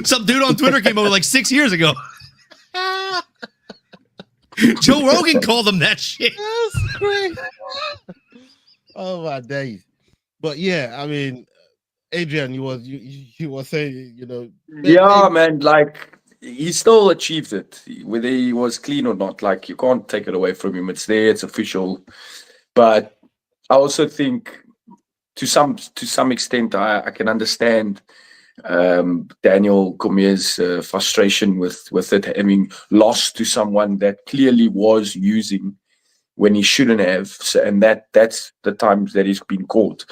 Some dude on Twitter came up with like 6 years ago. Joe Rogan called him that shit. That's great. Oh my days. But yeah, I mean, Adrian, you were saying, you know. Yeah, man, like he still achieved it, whether he was clean or not. Like, you can't take it away from him. It's there, it's official. But I also think to some extent I can understand Daniel Cormier's frustration with it, having lost to someone that clearly was using when he shouldn't have. So, and that's the times that he's been caught.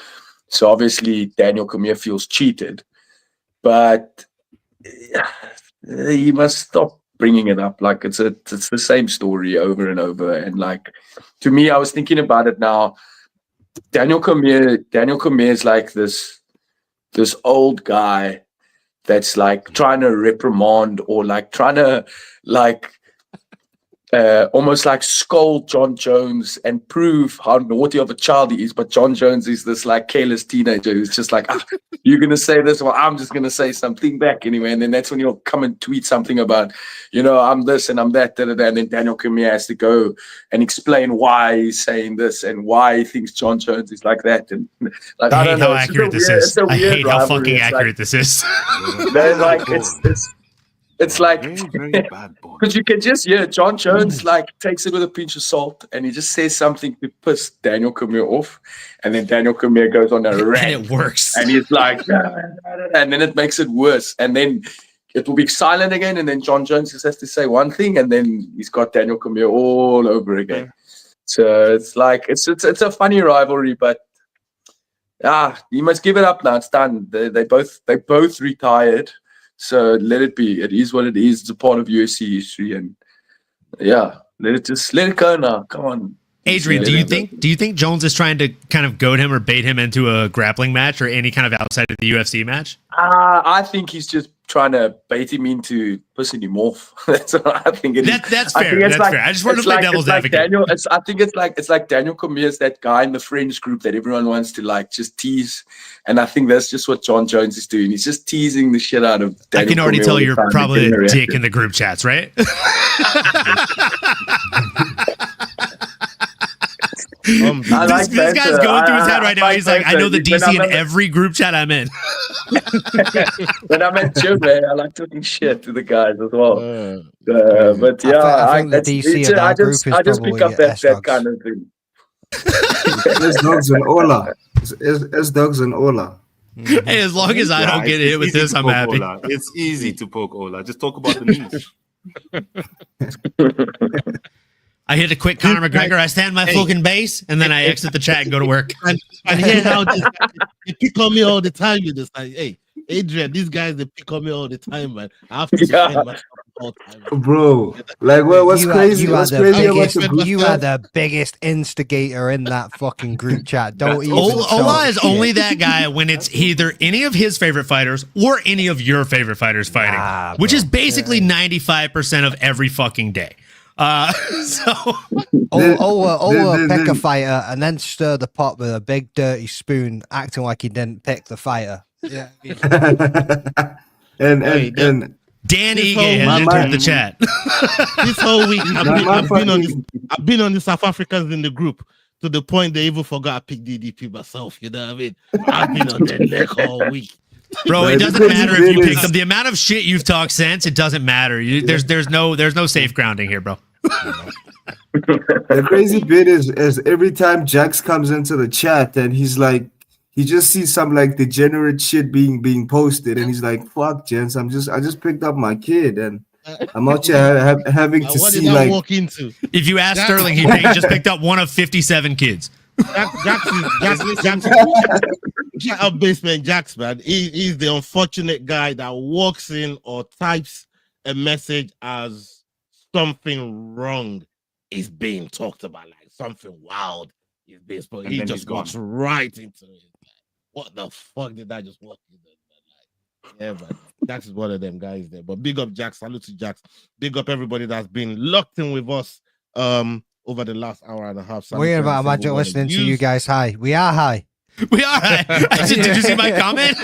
So obviously Daniel Cormier feels cheated, but he must stop bringing it up. Like, it's the same story over and over. And like, to me, I was thinking about it now. Daniel Cormier is like this old guy that's like trying to reprimand or like trying to like almost like scold John Jones and prove how naughty of a child he is. But John Jones is this like careless teenager who's just like, you're going to say this, well, I'm just going to say something back anyway. And then that's when he'll come and tweet something about, you know, I'm this and I'm that, and then Daniel Cormier has to go and explain why he's saying this and why he thinks John Jones is like that. And like, I hate how accurate this is. I hate how fucking accurate this is. Like, it's like, because you can just hear John Jones like takes it with a pinch of salt and he just says something to piss Daniel Cormier off, and then Daniel Cormier goes on a rant. And it works. And he's like, and then it makes it worse. And then it will be silent again, and then John Jones just has to say one thing, and then he's got Daniel Cormier all over again. So it's like it's a funny rivalry, but you must give it up now. It's done. They both retired. So let it be. It is what it is. It's a part of UFC history, and let it go now. Come on, Adrian. Do you think Jones is trying to kind of goad him or bait him into a grappling match or any kind of outside of the UFC match? I think he's just trying to bait him into pissing him off. That's what I think it is. That's fair. That's fair. I just wanted to play devil's advocate. I think it's like Daniel Cormier is that guy in the friends group that everyone wants to like just tease, and I think that's just what John Jones is doing. He's just teasing the shit out of Daniel. I can already Cormier tell you're probably a dick in the group chats, right? This guy's going through his head right now. He's like, I know the DC in every group chat I'm in. When I'm at gym, man, I like talking shit to the guys as well. But yeah, I just pick up that kind of thing. S-Dogs and Ola. S-Dogs and Ola. Hey, as long as I don't get hit with this, I'm happy. Ola. It's easy to poke Ola. Just talk about the news. I hit a quick Conor McGregor. I stand my fucking base, and then I exit the chat and go to work. And hear how they pick on me all the time. You just like, hey, Adrian, these guys they pick on me all the time, man. I have to defend myself all the time, bro. Like, what's crazy? What's crazy about the group? You are the biggest instigator in that fucking group chat. Don't even. Ola is only that guy when it's either any of his favorite fighters or any of your favorite fighters fighting, which is basically 95% of every fucking day. Pick a fighter and then stir the pot with a big dirty spoon, acting like he didn't pick the fighter. Yeah. and Danny has entered the chat. This whole week, I've been on the South Africans in the group to the point they even forgot I picked DDP myself. You know what I mean? I've been on their neck all week. Bro, it doesn't matter if you pick them. The amount of shit you've talked since, it doesn't matter. There's no safe grounding here, bro. The crazy bit is every time Jax comes into the chat and he's like he just sees some like degenerate shit being posted, and he's like, "Fuck, gents, I just picked up my kid, and I'm out here having to what see did that like." walk into? If you ask Sterling, he just picked up one of 57 kids. Jack basement Jax, man. He's the unfortunate guy that walks in or types a message as something wrong is being talked about, like something wild is being spoken. He just walks right into it. What the fuck did I just walk into? Like, yeah, but Jax is one of them guys there. But big up Jax, salute to Jax. Big up everybody that's been locked in with us over the last hour and a half. We're about imagine listening to you guys high. We are high. We are high. Did you see my comment?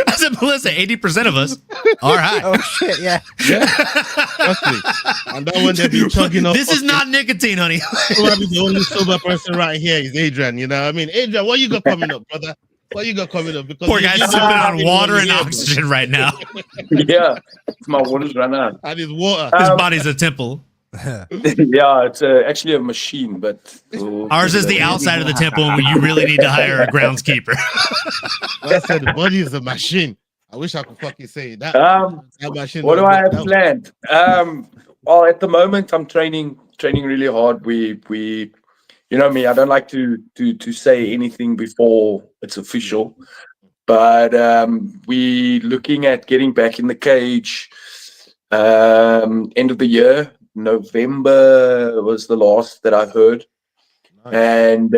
I said, Melissa, 80% of us are high. Oh shit, yeah. And then when they be chugging up. This is not nicotine, honey. Probably the only sober person right here is Adrian. You know what I mean? Adrian, what you got coming up, brother? What you got coming up? Because poor guy's sipping on water and oxygen right now. Yeah, my water's run out. And his water. His body's a temple. Yeah, it's actually a machine, but ours is the outside of the temple, and you really need to hire a groundskeeper. I said the body is a machine. I wish I could fucking say that. That machine. What do I have planned? Well, at the moment, I'm training really hard. We, you know me, I don't like to say anything before it's official, but we looking at getting back in the cage. End of the year. November was the last that I heard. Nice. And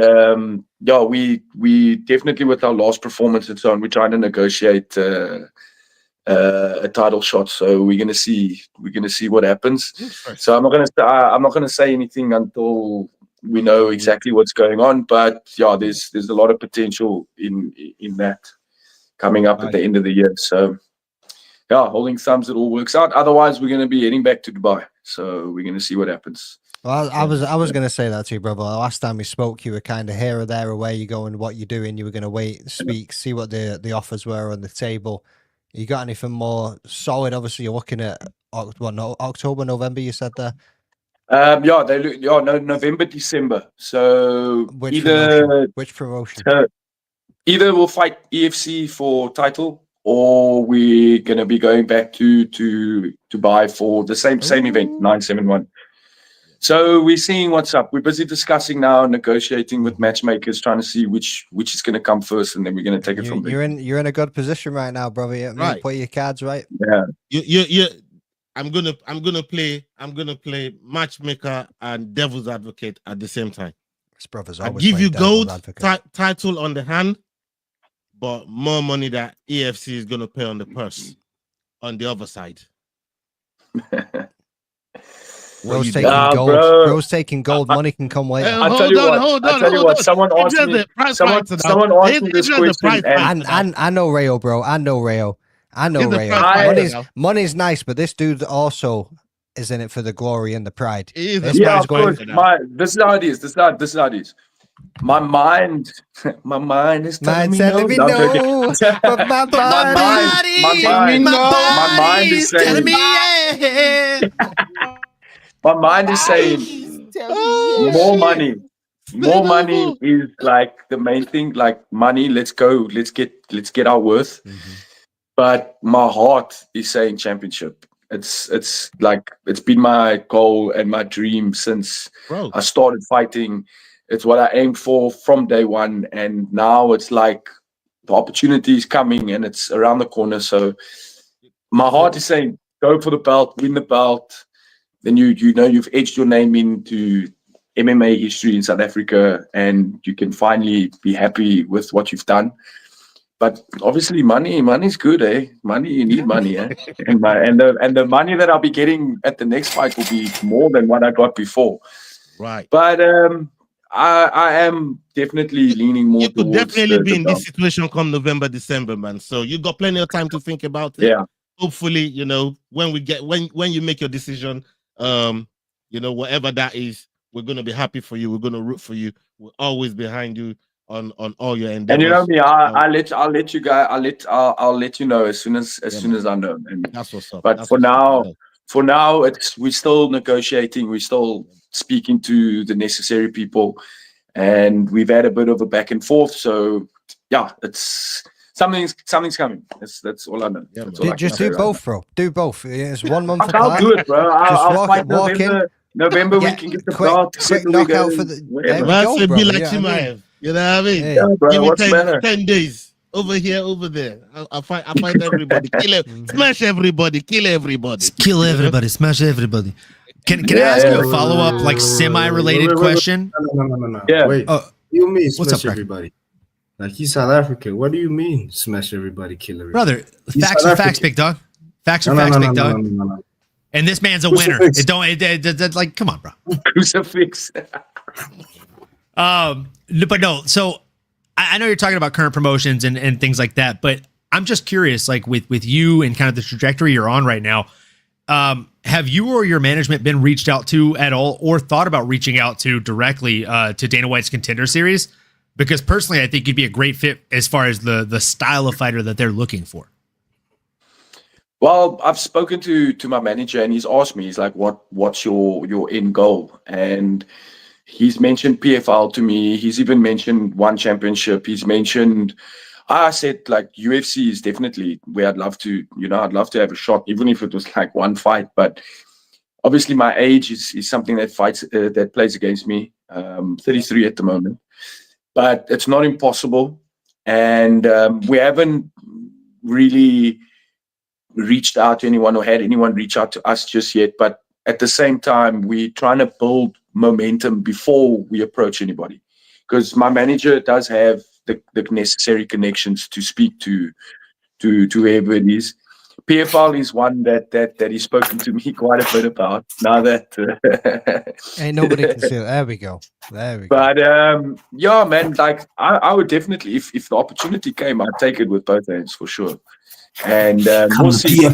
yeah, we definitely, with our last performance and so on, we're trying to negotiate a title shot. So we're gonna see what happens. So I'm not gonna say anything until we know exactly what's going on. But yeah, there's a lot of potential in that coming up at the end of the year. So yeah, holding thumbs, it all works out. Otherwise, we're going to be heading back to Dubai. So we're going to see what happens. Well, I was going to say that to you, brother. Last time we spoke, you were kind of here or there, or where you going, what you're doing. You were going to wait, speak, see what the offers were on the table. You got anything more solid? Obviously, you're looking at October, November. You said there. Yeah, November, December. So which promotion? Either we'll fight EFC for title, or we're going to be going back to Dubai for the same event, 971. So we're seeing what's up. We're busy discussing now, negotiating with matchmakers, trying to see which is going to come first, and then we're going to take it from there. You're in a good position right now, brother. You right. Put your cards right. Yeah. You I'm gonna play matchmaker and devil's advocate at the same time. This brother's I always give you gold advocate. title on the hand, but more money that EFC is gonna pay on the purse on the other side. Bro's taking gold. Bro's taking gold. Money can come later. I'll tell you what. Someone asked me this question. And I know Rayo, bro. I know Rayo. Money's nice, but this dude also is in it for the glory and the pride. Yeah, of course. This is how it is. This is how it is. My mind is telling me no. But my mind is telling me yeah. My mind is saying more money. More money is like the main thing. Like money, let's go. Let's get our worth. Mm-hmm. But my heart is saying championship. It's like it's been my goal and my dream since I started fighting. It's what I aimed for from day one, and now it's like the opportunity is coming and it's around the corner. So my heart is saying go for the belt, win the belt. Then you know you've edged your name into MMA history in South Africa, and you can finally be happy with what you've done. But obviously, money's good, eh? Money, you need money, eh? And the money that I'll be getting at the next fight will be more than what I got before. Right. But I am definitely leaning more. You could definitely be in this situation come November, December, man. So you got plenty of time to think about it. Yeah. Hopefully, you know, when you make your decision, you know, whatever that is, we're gonna be happy for you. We're gonna root for you. We're always behind you on all your endeavors. And you know me, I'll let you guys. I'll let you know as soon as I know. And that's what's up. But for now, we're still negotiating. We're still speaking to the necessary people, and we've had a bit of a back and forth. So yeah, it's something's coming. That's all I know. Yeah, just do both, bro. Do both. It's 1 month apart. I'll do it, bro. I'll fight walk November. in. We can get the quick knockout for the. There we go, bro. Be like Chimaev. You know what I mean? Yeah, bro, Give what's me better? 10 days. Over here, over there. I fight everybody. Smash everybody. Kill everybody. Kill everybody. Smash everybody. Can I ask you a follow up, like semi-related question? No. Yeah. Wait. You mean What's smash up, everybody? Like he's South African. What do you mean smash everybody, kill everybody? Brother, He's facts South are facts, African. big dog. Facts are No, facts, no, big no, dog. no. And this man's a winner. Crucifix. Like, come on, bro. Crucifix. But no, so I know you're talking about current promotions and things like that, but I'm just curious, like with you and kind of the trajectory you're on right now, have you or your management been reached out to at all or thought about reaching out to directly to Dana White's Contender Series? Because personally, I think you'd be a great fit as far as the style of fighter that they're looking for. Well, I've spoken to my manager and he's asked me, he's like, what's your end goal? And he's mentioned PFL to me. He's even mentioned one championship. He's mentioned, I said like UFC is definitely where I'd love to have a shot, even if it was like one fight. But obviously my age is something that plays against me. 33 at the moment, but it's not impossible. And we haven't really reached out to anyone or had anyone reach out to us just yet. But at the same time, we're trying to build momentum before we approach anybody, because my manager does have the necessary connections to speak to whoever it is. PFL is one that he's spoken to me quite a bit about now that Ain't nobody can see it. There we go. But yeah, man, like I would definitely, if the opportunity came, I'd take it with both hands for sure. And we'll see.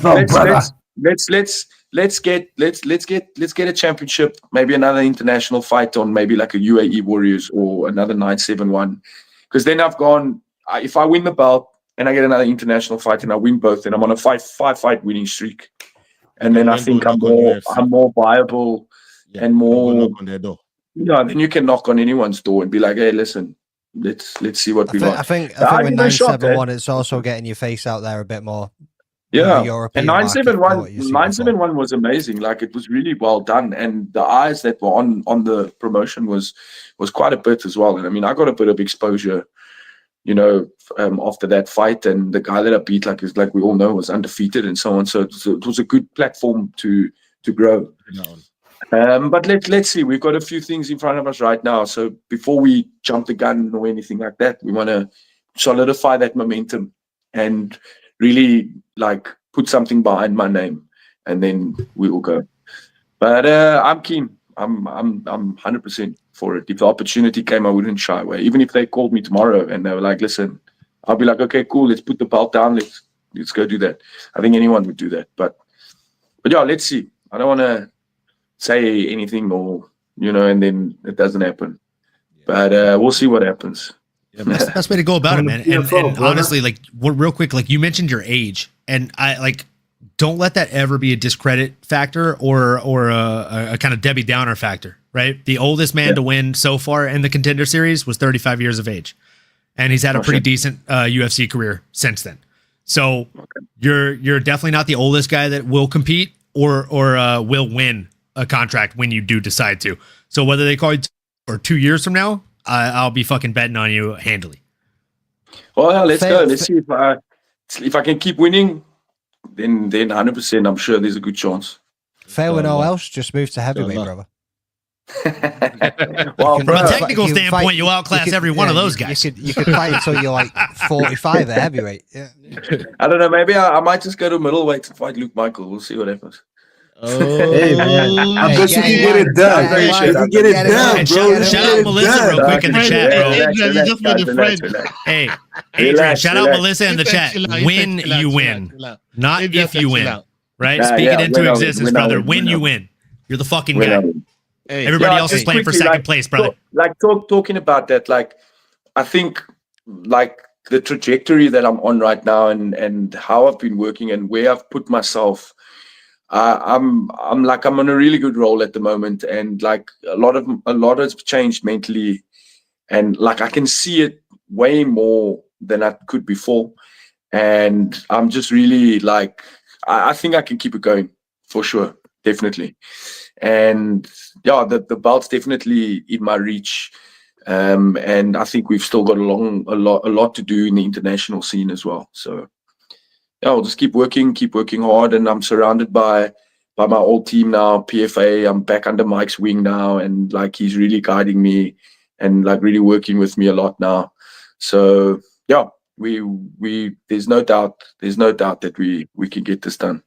Let's get a championship, maybe another international fight on maybe like a UAE Warriors or another 971. Because then I've gone, if I win the belt and I get another international fight and I win both, then I'm on a five fight winning streak. And then I think I'm more viable and more. Yeah, then you can knock on anyone's door and be like, hey, listen, let's see what we got. I think with 971, it's also getting your face out there a bit more. Yeah, European and 971 was amazing. Like it was really well done, and the eyes that were on the promotion was quite a bit as well. And I mean, I got a bit of exposure, after that fight, and the guy that I beat, like we all know, was undefeated and so on. So it was a good platform to grow. But let's see. We've got a few things in front of us right now. So before we jump the gun or anything like that, we want to solidify that momentum and really like put something behind my name, and then we will go. But I'm keen. I'm 100% for it. If the opportunity came, I wouldn't shy away. Even if they called me tomorrow and they were like, "Listen," I'll be like, "Okay, cool. Let's put the belt down. Let's go do that." I think anyone would do that. But yeah, let's see. I don't want to say anything or and then it doesn't happen. But we'll see what happens. Yeah, that's the best way to go about it, man. And honestly, like, real quick, like you mentioned your age, and I like don't let that ever be a discredit factor or a kind of Debbie Downer factor, right? The oldest man to win so far in the Contender Series was 35 years of age, and he's had a pretty decent UFC career since then. So you're definitely not the oldest guy that will compete or will win a contract when you do decide to. So whether they call you or 2 years from now, I'll be fucking betting on you handily. Well, yeah, let's go. Let's see if I can keep winning. Then 100%. I'm sure there's a good chance. Fair with all else, just move to heavyweight, brother. Well, from a technical standpoint, you outclass every one of those guys. You could fight until you're like 45 at heavyweight. Yeah. I don't know. Maybe I might just go to middleweight and fight Luke Michael. We'll see what happens. Hey man, I bet you can get it done. You can get it done, bro. Shout out Melissa real quick in the chat, bro. Hey, Adrian, shout out Melissa in the chat. When you win, not if you win. Right? Speak it into existence, brother. When you win, you're the fucking guy. Everybody else is playing for second place, brother. Talking about that, like I think like the trajectory that I'm on right now and how I've been working and where I've put myself. I'm on a really good roll at the moment, and like a lot has changed mentally and like I can see it way more than I could before. And I'm just really like, I think I can keep it going for sure, definitely. And yeah, the belt's definitely in my reach. And I think we've still got a lot to do in the international scene as well. So yeah, I'll just keep working hard, and I'm surrounded by my old team now, PFA. I'm back under Mike's wing now, and like he's really guiding me and like really working with me a lot now. So yeah, we there's no doubt that we can get this done.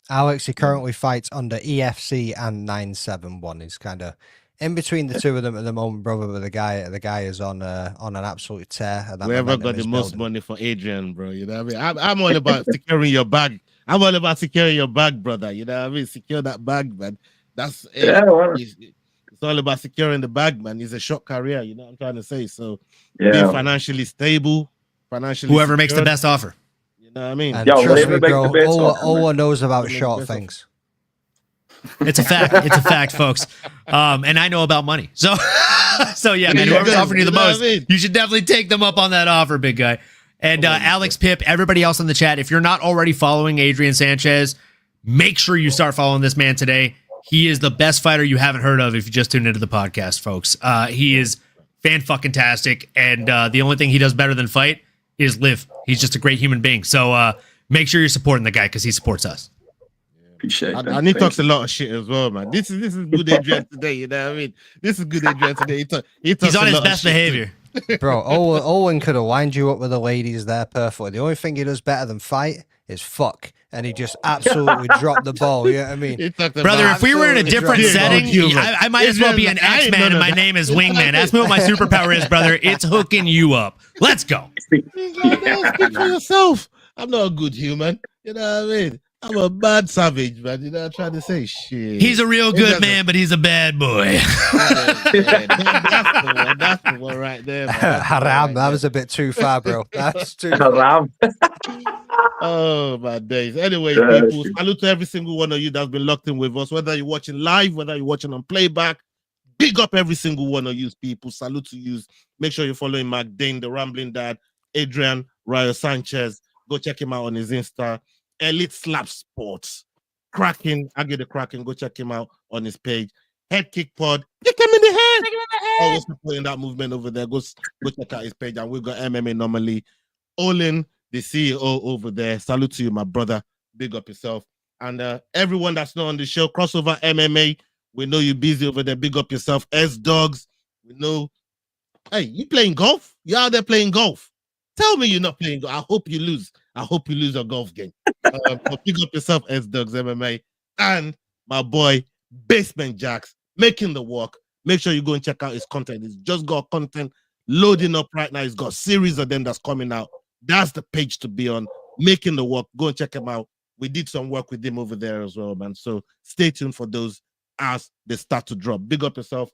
Alex, he currently fights under EFC and 971. He's kind of in between the two of them at the moment, brother. But the guy is on an absolute tear. And whoever got the most money for Adrian, bro. You know what I mean? I'm all about securing your bag. I'm all about securing your bag, brother. You know what I mean? Secure that bag, man. That's it. Yeah, well, it's all about securing the bag, man. It's a short career, you know what I'm trying to say. So yeah, be financially stable, financially whoever makes the secured. best offer. You know what I mean? And Yeah, trust me, whatever makes bro, the best offer, Ola knows about short things. It's a fact. It's a fact, folks. And I know about money. So yeah, man, whoever's offering you the most, you should definitely take them up on that offer, big guy. And Alex, Pip, everybody else in the chat, if you're not already following Adrian Sanchez, make sure you start following this man today. He is the best fighter you haven't heard of if you just tuned into the podcast, folks. He is fan-fucking-tastic, and the only thing he does better than fight is live. He's just a great human being. So make sure you're supporting the guy because he supports us. Appreciate it. And he talks a lot of shit as well, man. This is good Adrian today, you know what I mean? This is good Adrian today. He talks He's on a his lot of best shit behavior. Bro, Owen could have lined you up with the ladies there perfectly. The only thing he does better than fight is fuck. And he just absolutely dropped the ball. You know what I mean? Brother, if we were in a different setting, I might as well be an X-Man and my name is Wingman. Ask me what my superpower is, brother. It's hooking you up. Let's go. Speak for yourself. I'm not a good human. You know what I mean? I'm a bad savage, man. You know, I'm trying to say shit. He's a real good man, but he's a bad boy. That's the one right there, man. Haram, that was a bit too far, bro. That's too Haram. Oh, my days. Anyway, people, salute to every single one of you that's been locked in with us, whether you're watching live, whether you're watching on playback. Big up every single one of you, people. Salute to you. Make sure you're following McDain, the Rambling Dad, Adrian Rayo Sanchez. Go check him out on his Insta. Elite Slap Sports. Cracking. I get the cracking. Go check him out on his page. HeadKickPod. Kick him in the head. Always supporting that movement over there. Go check out his page. And we've got MMANomaly. Olin, the CEO over there. Salute to you, my brother. Big up yourself. And everyone that's not on the show, Crossover MMA. We know you're busy over there. Big up yourself. S-Dogs. We know. Hey, you playing golf? You out there playing golf? Tell me you're not playing golf. I hope you lose. I hope you lose a golf game. Pick up yourself, S-Dogs MMA, and my boy Basement Jacks, Making the Walk. Make sure you go and check out his content. He's just got content loading up right now. He's got a series of them that's coming out. That's the page to be on. Making the Walk. Go and check him out. We did some work with him over there as well, man. So stay tuned for those as they start to drop. Big up yourself,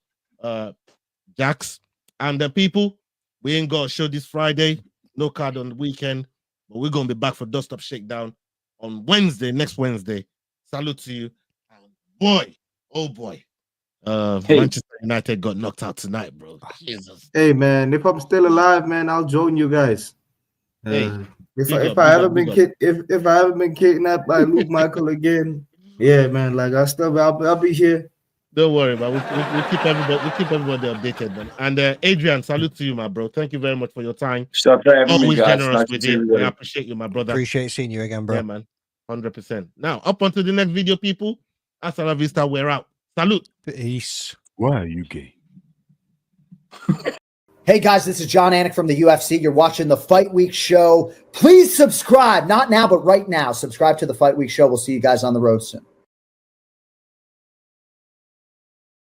Jacks. And the people, we ain't got a show this Friday. No card on the weekend. But we're going to be back for Dust Up Shakedown on Wednesday, next Wednesday. Salute to you. And boy, oh boy. Manchester United got knocked out tonight, bro. Jesus. Hey, man, if I'm still alive, man, I'll join you guys. If I haven't been kidnapped by Luke Michael again, yeah, man, like I'll be here. Don't worry, man. We'll keep everybody updated, man. And Adrian, salute to you, my bro. Thank you very much for your time. Always generous with you. I appreciate you, my brother. Appreciate seeing you again, bro. Yeah, man. 100%. Now, up onto the next video, people. Hasta la vista, we're out. Salute. Peace. Why are you gay? Hey guys, this is John Anik from the UFC. You're watching the Fight Week Show. Please subscribe. Not now, but right now. Subscribe to the Fight Week Show. We'll see you guys on the road soon.